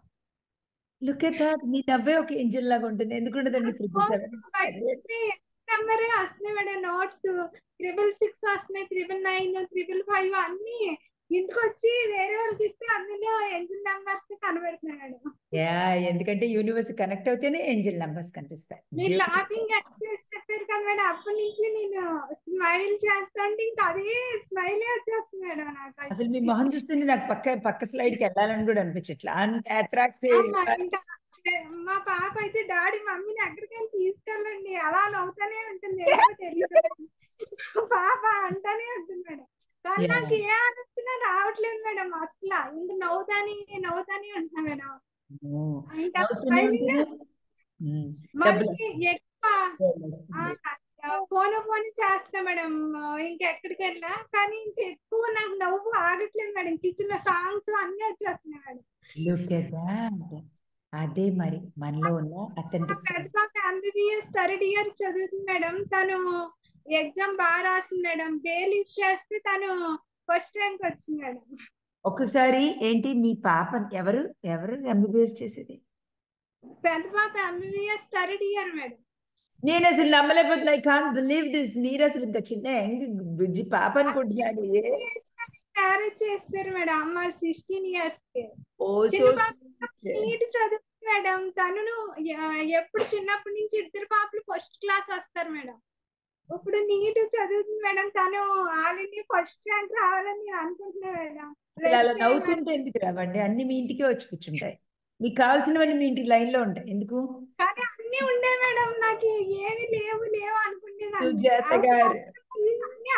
Look at that. మీ నవ్వే ఒక ఏంజిల్ లాగా ఉంటుంది. ఎందుకు ఉండదండి 777? నెంబర్ వస్తున్నాయి మేడం. నోట్స్ 666 వస్తున్నాయి, 999, 555 అన్ని ఇంటికి వచ్చి వేరే వాళ్ళకి ఇస్తే అందులో ఏంజిల్ నెంబర్స్ కనబడుతున్నాయి మేడం. ఎందుకంటే యూనివర్స్ కనెక్ట్ అవుతేనే ఏంజిల్ నెంబర్స్ కనిపిస్తాయి. మీరు లాఫింగ్ ఎక్సర్సైజ్ చెప్పారు కదా మేడం, అప్పటి నుంచి నేను స్మైల్ చేస్తాంటే ఇంకా అదే స్మైల్ వచ్చేస్తుంది మేడం నాకు. అసలు మీ మొహం చూస్తుంటే నాకు పక్క స్లైడ్ కి వెళ్ళాలని కూడా అనిపించట్లా, అంత అట్రాక్టివ్. మా పాప అయితే డాడీ మమ్మీని ఎక్కడికైనా తీసుకెళ్ళండి అలా నవ్వుతానే ఉంటుంది, ఏమో తెలియదు పాప అంటానే ఉంటుంది మేడం. కానీ నాకు ఏ ఆలోచన రావట్లేదు మేడం అసలు. ఇంక నవ్వుతానే ఉంటున్నా మేడం. ఇంకా మళ్ళీ ఎక్కువ ఫోన్ చేస్తా మేడం ఇంకెక్కడికి వెళ్ళా, కానీ ఇంకెక్కువ నాకు నవ్వు ఆగట్లేదు మేడం. కిచెన్ లో సాంగ్స్ అన్ని వచ్చేస్తున్నాయి మేడం. అదే మరి మనలో ఉన్న అథెంటిక్. పెద్ద పాప MBBS 3rd year చదువుతుంది మేడం. తను ఎగ్జామ్ బాగా రాసింది మేడం. బెయిల్ ఇచ్చేస్తే తను ఫస్ట్ ర్యాంక్ వచ్చింది మేడం. ఒక్కసారి ఏంటి మీ పాప ఎవరు MBBS చేసేది? పెద్ద పాప MBBS 3rd year మేడం. నేను అసలు నమ్మలేకపోతున్నా. I can't believe this. మీరు అసలు ఇంకా చిన్న యంగ్ బుజ్జి పాప అనుకుంటున్నాను. మ్యారేజ్ చేస్తారు మేడం అమ్మ 16 years కి. నీట్ చదువుతుంది మేడం. తను ఎప్పుడు చిన్నప్పటి నుంచి 2 పాపలు ఫస్ట్ క్లాస్ వస్తారు మేడం. ఇప్పుడు నీట్ చదువుతుంది మేడం. తను ఆల్ ఇండియా ఫస్ట్ ర్యాంక్ రావాలని నేను అనుకుంటున్నా మేడం. అలా నవ్వుతుంటే ఎందుకు రావండి? అన్ని మీ ఇంటికే వచ్చి కూర్చుంటాయి. మీకు కావాల్సినవన్నీ మీ ఇంటి లైన్ లో ఉంటాయి. ఎందుకు? కానీ అన్ని ఉండే మేడం, నాకు ఏమి లేవు అనుకునేదాన్ని. అన్ని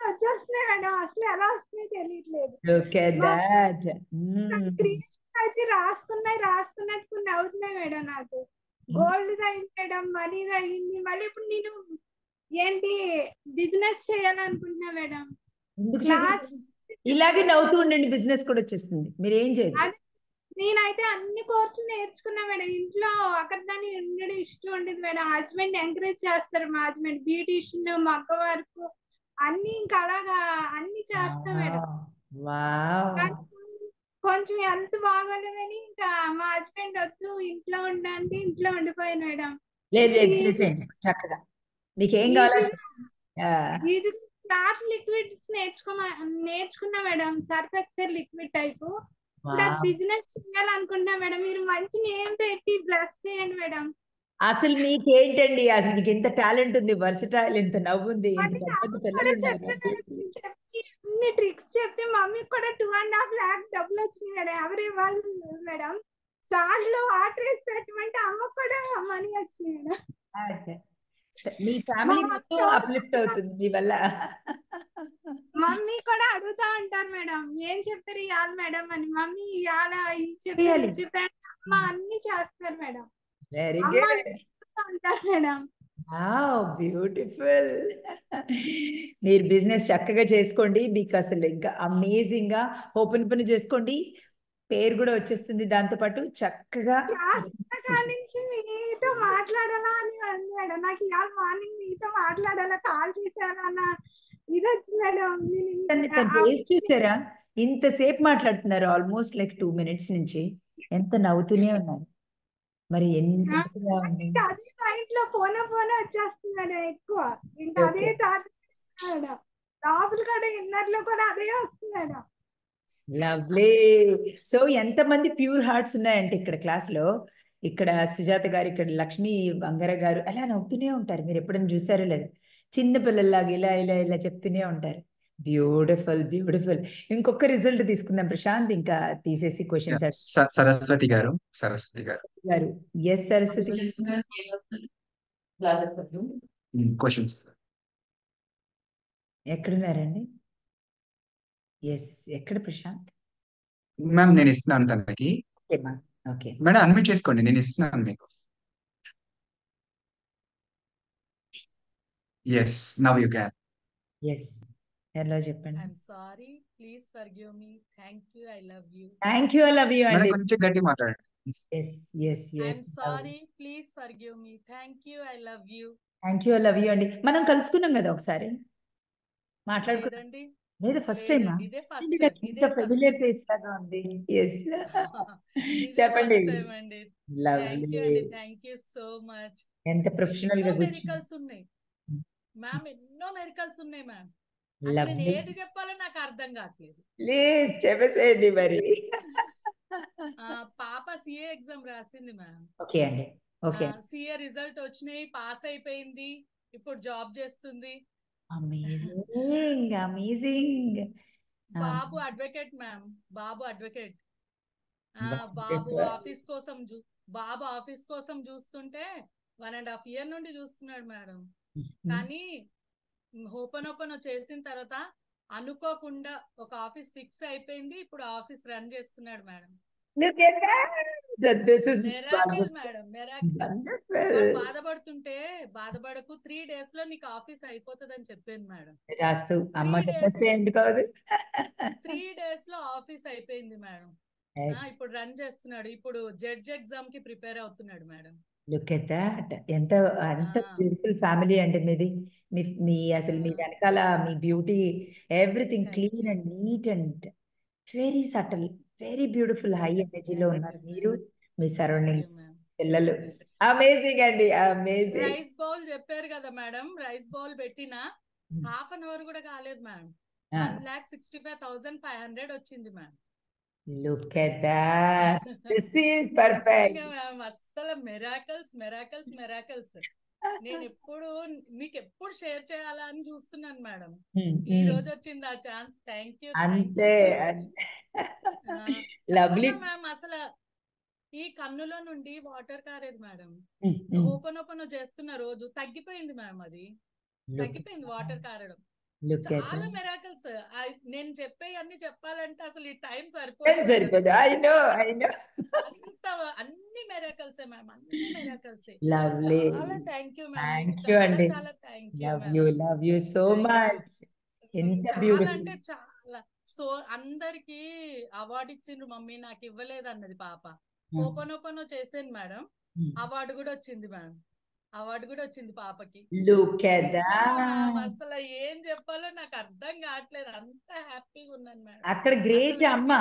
వచ్చేస్తున్నాయి మేడం, అసలు ఎలా వస్తున్నాయి తెలియట్లేదు. అయితే రాసుకున్నట్టు కొన్ని అవుతున్నాయి మేడం. నాకు గోల్డ్ అయింది మేడం, మనీ అయింది. మళ్ళీ ఇప్పుడు నేను ఏంటి బిజినెస్ చేయాలనుకుంటున్నా మేడం. ఇలాగే నవ్వుతూ ఉండండి, బిజినెస్ కూడా వచ్చేస్తుంది. మీరు ఏం చేయాలి? నేనైతే అన్ని కోర్సులు నేర్చుకున్నా మేడం. ఇంట్లో ఒకదాన్ని ఉండడం ఇష్టం ఉండేది మేడం. హస్బెండ్ ఎంకరేజ్ చేస్తారు. మా హస్బెండ్ బ్యూటిషియన్, మగ్గ వర్క్ అన్ని ఇంకా అలాగా అన్ని చేస్తా మేడం. కొంచెం ఎంత బాగోలేదని ఇంకా మా హస్బెండ్ వద్దు ఇంట్లో ఉండండి, ఇంట్లో ఉండిపోయాను మేడం. లేదు చక్కగా మీకేం కావాలి? ఇది క్లాత్ లిక్విడ్స్ నేర్చుకున్నా madam. Surf Excel liquid type ఇప్పుడు అది బిజినెస్ చేయాలనుకుంటున్నా మేడం. మీరు మంచి నేమ్ పెట్టి బ్లెస్ చేయండి మేడం. అసలు మీకేంటండి, అసలు మీకు ఎంత టాలెంట్ ఉంది, వర్సటైల్, ఎంత నవ్వు ఉంది, ఇంత మరి పెద్ద నాకు పిల్లలు కూడా ఉన్నారు. చెప్తే మేడం, చెప్పి అన్ని ట్రిక్స్ చెప్తే మమ్మీకి కూడా 2.5 lakh డబ్బులు వచ్చినాయి మేడం. ఎవరు ఇవ్వాలి మేడం? చాట్ లో ఆర్డర్ వేసి పెట్టమంటే అమ్మకు కూడా మనీ వచ్చినాయి మేడం. అదే. మీ మా ఫ్యామిలీ మమ్మీ మొత్తం రోజు అప్లిఫ్ట్ అవుతుంది మీ వల్ల. మమ్మీ కూడా అడుగుతా ఉంటారు మేడం, ఏం చెప్పారు ఇవాళ మేడం అని. మమ్మీ ఇవాళ ఇది చెప్పారు చేయాలి. ఇది చెప్పారు, అమ్మ అన్ని చేస్తారు మేడం. వెరీ అమ్మ గుడ్. అడుగుతా ఉంటారు మేడం. బ్యూటిఫుల్. మీరు బిజినెస్ చక్కగా చేసుకోండి. మీకు అసలు ఇంకా అమేజింగ్ గా ఓపెన్ పని చేసుకోండి, పేరు కూడా వచ్చేస్తుంది. దాంతో పాటు చక్కగా రాష్ట్రకాల నుంచి మీతో మాట్లాడాలా అని ఉంది మేడం. నాకు ఇవాళ మార్నింగ్ మీతో మాట్లాడాలా, కాల్ చేశారన్న ఇది వచ్చింది మేడం. డేస్ చూసారా, ఇంతసేపు మాట్లాడుతున్నారు, ఆల్మోస్ట్ లైక్ 2 minutes నుంచి. ఎంత నవ్వుతూనే ఉన్నారు. మరి ఎంత ఇంకా అదే మైండ్ లో ఫోన్ వచ్చేస్తుంది మేడం ఎక్కువ. ఇంకా అదే థాట్ మేడం. లోపల కూడా ఇన్నర్ లో కూడా అదే వస్తుంది మేడం. లవ్లీ. సో ఎంతమంది ప్యూర్ హార్ట్స్ ఉన్నాయంటే ఇక్కడ క్లాస్ లో, ఇక్కడ సుజాత గారు, ఇక్కడ లక్ష్మి బంగార గారు అలా నవ్వుతూనే ఉంటారు. మీరు ఎప్పుడైనా చూసారో లేదు, చిన్న పిల్లల్లాగా ఇలా ఇలా ఇలా చెప్తూనే ఉంటారు. Beautiful beautiful. ఇంకొక రిజల్ట్ తీసుకుందాం ప్రశాంత్, ఇంకా తీసేసి క్వశ్చన్స్ సరస్వతి గారు. సరస్వతి గారు. ఎస్ సరస్వతి క్వశ్చన్స్ ఎక్కడున్నారండి? ఎస్, ఎక్కడ ప్రశాంత్? మ్యామ్ నేను ఇస్తున్నాను తనకి. ఓకే మేడం అన్మ్యూట్ చేసుకోండి, నేను ఇస్తున్నాను మీకు. Yes, now you can. Yes, ఎలా చెప్పండి. I'm sorry, please forgive me. Thank you, I love you. Thank you, I love you madam అండి. కొంచెం గట్టి మాట్లాడండి. Yes yes yes, I'm sorry, please forgive me. Thank you, I love you. Thank you, I love you అండి. మనం కలుసుకున్నాం కదా ఒకసారి, మాట్లాడుకున్నాం. లేదండి, లేదు ఫస్ట్ టైమా? లేదండి, ఇదే ఫస్ట్ టైం. ఇంత ఇదే ఫస్ట్ ఫెమిలియర్ టైం. ఫేస్ లాగా ఉంది. ఎస్ ఇదే చెప్పండి. ఫస్ట్ టైం అండి. Thank lovely. యూ అండి, థ్యాంక్ యూ సో మచ్. ఎంత ప్రొఫెషనల్ ఎన్నో గా కూర్చుంది. మెరికల్స్ ఉన్నాయి మ్యామ్, ఎన్నో మెరికల్స్ ఉన్నాయి మ్యామ్. అసలు నేను లవ్లీ. ఏది చెప్పాలో నాకు అర్థం కావట్లేదు. ప్లీజ్ చెప్పేసేయండి మరి. పాప సిఏ ఎగ్జామ్ రాసింది మ్యామ్. ఓకే అండి, ఓకే. సిఏ రిజల్ట్ వచ్చినాయి, పాస్ అయిపోయింది, ఇప్పుడు జాబ్ చేస్తుంది. Amazing amazing. బాబు అడ్వకేట్ మ్యామ్, బాబు అడ్వకేట్. బాబు ఆఫీస్ కోసం చూస్తుంటే 1.5 year నుండి చూస్తున్నాడు మేడం. కానీ ఓపెన్ చేసిన తర్వాత అనుకోకుండా ఒక ఆఫీస్ ఫిక్స్ అయిపోయింది. ఇప్పుడు ఆఫీస్ రన్ చేస్తున్నాడు మేడం. Miracle madam, miracle. బాధపడుతుంటే బాధపడకు, 3 days లో నీకు ఆఫీస్ అయిపోతుంది అని చెప్పింది మేడం. 3 days లో ఆఫీస్ అయిపోయింది మేడం. ఇప్పుడు రన్ చేస్తున్నాడు. ఇప్పుడు జడ్జ్ ఎగ్జామ్ కి ప్రిపేర్ అవుతున్నాడు మేడం. Look at that. ఎంత బ్యూటిఫుల్ ఫ్యామిలీ అంటే మీది. మీ అసలు మీ వెనకాల మీ beauty, everything clean and neat and very subtle, very beautiful, high ఎనర్జీలో ఉన్నారు మీరు, మీ సరౌండింగ్స్, పిల్లలు. అమేజింగ్ అండి, అమేజింగ్. రైస్ బౌల్ చెప్పారు కదా మేడం, రైస్ బౌల్ పెట్టిన ½ an hour కూడా కాలేదు మేడం. 1,65,500 వచ్చింది madam. Look at that. This is perfect. అసలు మెరాకల్స్ మెరాకల్స్ మెరాకల్స్. నేను మీకు ఎప్పుడు షేర్ చేయాలా అని చూస్తున్నాను మేడం. ఈ రోజు వచ్చింది ఆ ఛాన్స్. Thank you. అంతే. Lovely ma'am. అసలు ఈ కన్నులో నుండి వాటర్ కారేది మేడం. ఓపెన్ చేస్తున్న రోజు తగ్గిపోయింది మ్యామ్, అది తగ్గిపోయింది వాటర్ కారడం. చాలా మెరాకల్స్. నేను చెప్పే అన్ని చెప్పాలంటే అసలు ఈ టైం సరిపోదు. అన్ని మెరాకల్సే మ్యామ్, అన్ని మెరాకల్సే. లవ్లీ. చాలా thank you ma'am. Thank you అండి. చాలా thank you. Love you so much. ఎంత చాలా బ్యూటిఫుల్ అంటే చాలా. సో అందరికి అవార్డు ఇచ్చిండ్రు మమ్మీ, నాకు ఇవ్వలేదు అన్నది పాప. ఓపెన్ చేసాను మేడం, అవార్డు కూడా వచ్చింది మేడం. అవార్డు కూడా వచ్చింది పాపకి. అసలు ఏం చెప్పాలో నాకు అర్థం కావట్లేదు, అంత హ్యాపీగా ఉన్నాను మేడం. అక్కడ గ్రేట్ అమ్మ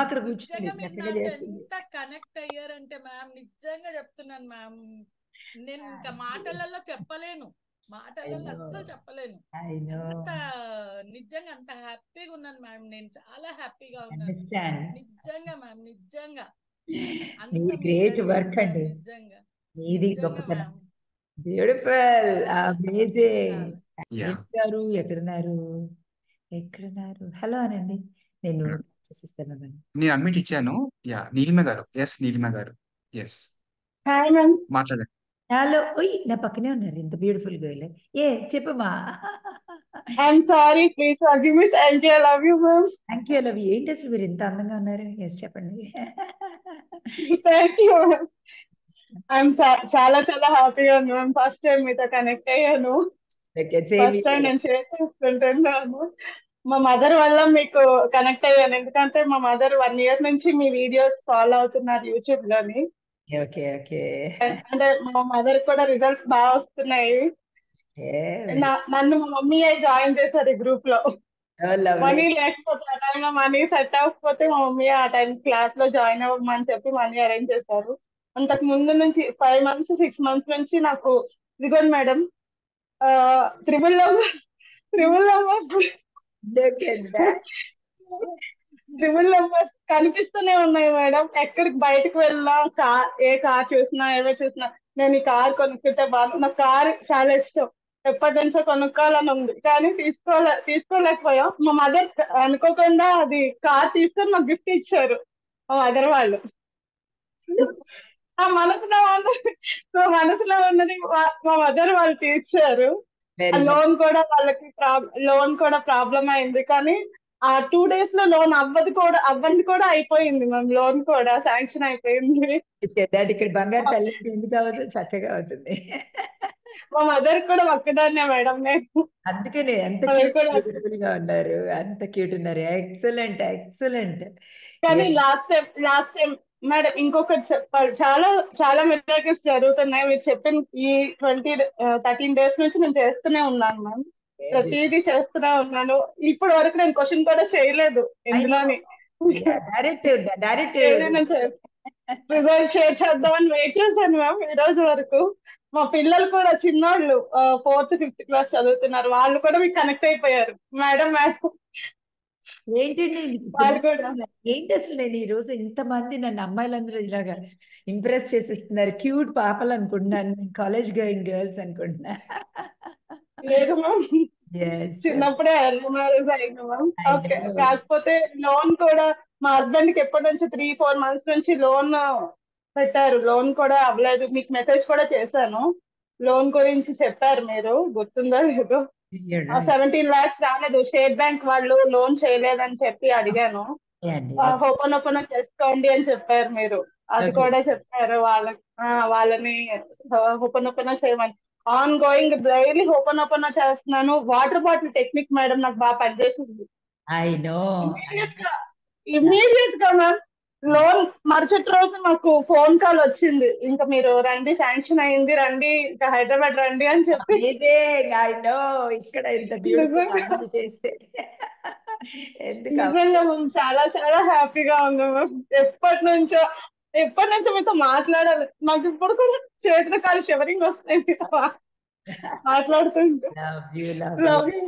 అక్కడ కూర్చుంది. ఎంత కనెక్ట్ అయ్యారంటే మ్యామ్, నిజంగా చెప్తున్నాను మ్యామ్, నేను ఇంకా మాటలలో చెప్పలేను. మాటలలో అస్సలు చెప్పలేను. అంత నిజంగా అంత హ్యాపీగా ఉన్నాను మ్యామ్. నేను చాలా హ్యాపీగా ఉన్నాను అండర్స్టాండ్. నిజంగా మ్యామ్. నిజంగా అంత మీది మీ గ్రేట్ బ్లెస్సింగ్స్ వర్క్ మ్యామ్. అండి. నిజంగా మీది నిజంగా గొప్పతనం. మ్యామ్. బ్యూటిఫుల్, చాలా అమేజింగ్. యా గారు ఎక్కడున్నారు? హలో అనండి, నేను చేసిస్తాను. నేను అడ్మిట్ ఇచ్చాను. యా నీలిమ గారు, ఎస్ నీలిమ గారు, ఎస్ హాయ్ మ్యామ్. మాట్లాడండి. హలో. ఓయ్, నా పక్కనే ఉన్నారు ఇంత బ్యూటిఫుల్ గర్ల్. ఏ చెప్పమ్మా. I'm sorry, please forgive me. Thank you, I love you ma'am. Thank you, love. ఏంటి అసలు మీరు ఇంత అందంగా ఉన్నారు? ఎస్ చెప్పండి. Thank you ma'am. ఐఎమ్ చాలా చాలా హ్యాపీగా ఉంది మ్యామ్. ఫస్ట్ టైం మీతో కనెక్ట్ అయ్యాను. ఫస్ట్ టైం నేను షేర్ చేసుకుంటున్నాను. మా మదర్ వల్ల మీకు కనెక్ట్ అయ్యాను, ఎందుకంటే మా మదర్ 1 year నుంచి మీ వీడియోస్ ఫాలో అవుతున్నారు యూట్యూబ్ లోని. Okay okay. అంటే మా మదర్ కూడా రిజల్ట్స్ బాగా వస్తున్నాయి. నన్ను మా మమ్మీ జాయిన్ చేశారు ఈ గ్రూప్ లో. మనీ లేకపోతే, ఆ టైంలో మనీ సెట్ అవ్వకపోతే మా మమ్మీ ఆ టైం క్లాస్ లో జాయిన్ అవ్వమని చెప్పి మనీ అరేంజ్ చేశారు. అంతకు ముందు నుంచి 5 months 6 months నుంచి నాకు ఇదిగోండి మేడం, త్రిబుల్ నెంబర్స్ కనిపిస్తూనే ఉన్నాయి మేడం. ఎక్కడికి బయటకు వెళ్ళినా ఏ కార్ చూసినా ఏవో చూసినా నేను ఈ కార్ కొనుక్కుంటే బాగుంది. నాకు కార్ చాలా ఇష్టం, ఎప్పటి నుంచో కొనుక్కోవాలని ఉంది, కానీ తీసుకోలేకపోయాం. మా మదర్ అనుకోకుండా అది కార్ తీసుకొని నాకు గిఫ్ట్ ఇచ్చారు మా మదర్ వాళ్ళు. నా మనసులో ఉన్నది మా మదర్ వాళ్ళు తీర్చారు. లోన్ కూడా వాళ్ళకి లోన్ కూడా ప్రాబ్లం అయింది, కానీ ఆ 2 days లో లోన్ అవ్వంది కూడా అయిపోయింది మ్యామ్. లోన్ కూడా శాంక్షన్ అయిపోయింది. ఇక్కడ బంగారు తల్లి ఎందుకు అవ్వదు? చక్కగా అవుతుంది. మా మదర్ కూడా ఒక్కదాన్నే మేడం. నేను అందుకనే ఎంత బ్యూటిఫుల్ గా ఉన్నారు, అంత క్యూట్ ఉన్నారు. Excellent excellent. కానీ లాస్ట్ టైం మేడం ఇంకొకటి చెప్పాలి, చాలా చాలా మిరాకిల్స్ జరుగుతున్నాయి. మీరు చెప్పిన ఈ 13 days నుంచి నేను చేస్తూనే ఉన్నాను మ్యామ్. ప్రతిదీ చేస్తూనే ఉన్నాను. ఇప్పటి వరకు నేను క్వశ్చన్ కూడా చేయలేదు ఎందులోని. రిజల్ట్ షేర్ చేద్దామని వెయిట్ చేశాను మ్యామ్ ఈ రోజు వరకు. మా పిల్లలు కూడా చిన్నోళ్ళు 4th 5th class చదువుతున్నారు, వాళ్ళు కూడా మీకు కనెక్ట్ అయిపోయారు మేడం. ఏంటండి ఏంటి అసలు? నేను ఈ రోజు ఇంతమంది నన్ను అమ్మాయిలందరూ ఇలాగా ఇంప్రెస్ చేసేస్తున్నారు. క్యూట్ పాపలు అనుకుంటున్నాను, కాలేజ్ గోయింగ్ గర్ల్స్ అనుకుంటున్నా. లేదు మ్యామ్, చిన్నప్పుడే మ్యారేజ్ అయింది మ్యామ్. ఓకే, కాకపోతే లోన్ కూడా మా హస్బెండ్ కి ఎప్పటి నుంచి 3-4 months నుంచి లోన్ పెట్టారు. లోన్ కూడా అవ్వలేదు. మీకు మెసేజ్ కూడా చేశాను. లోన్ గురించి చెప్పారు మీరు, గుర్తుందో లేదో. 17 lakhs రాలేదు. స్టేట్ బ్యాంక్ వాళ్ళు లోన్ చేయలేదని చెప్పి అడిగాను. ఓపెన్ చేసుకోండి అని చెప్పారు మీరు, అది కూడా చెప్పారు వాళ్ళని ఓపెన్ చేయమని. ఆన్ గోయింగ్ డైలీ ఓపెన్ చేస్తున్నాను. వాటర్ బాటిల్ టెక్నిక్ మేడం నాకు బాగా పనిచేసింది. ఇమీడియట్ గా మ్యామ్ లోన్ మరుసటి రోజు నాకు ఫోన్ కాల్ వచ్చింది, ఇంకా మీరు రండి, శాంక్షన్ అయింది, రండి ఇంకా హైదరాబాద్ రండి అని చెప్పి. ఇక్కడ ఇంత బ్యూటిఫుల్ చేస్తే నిజంగా మేము చాలా చాలా హ్యాపీగా ఉన్నాం మ్యామ్. ఎప్పటి నుంచో మీతో మాట్లాడాలి. నాకు ఇప్పుడు కూడా చేతుల కాలు షివరింగ్ వస్తాయి మీతో మాట్లాడుతుంటే. Love you.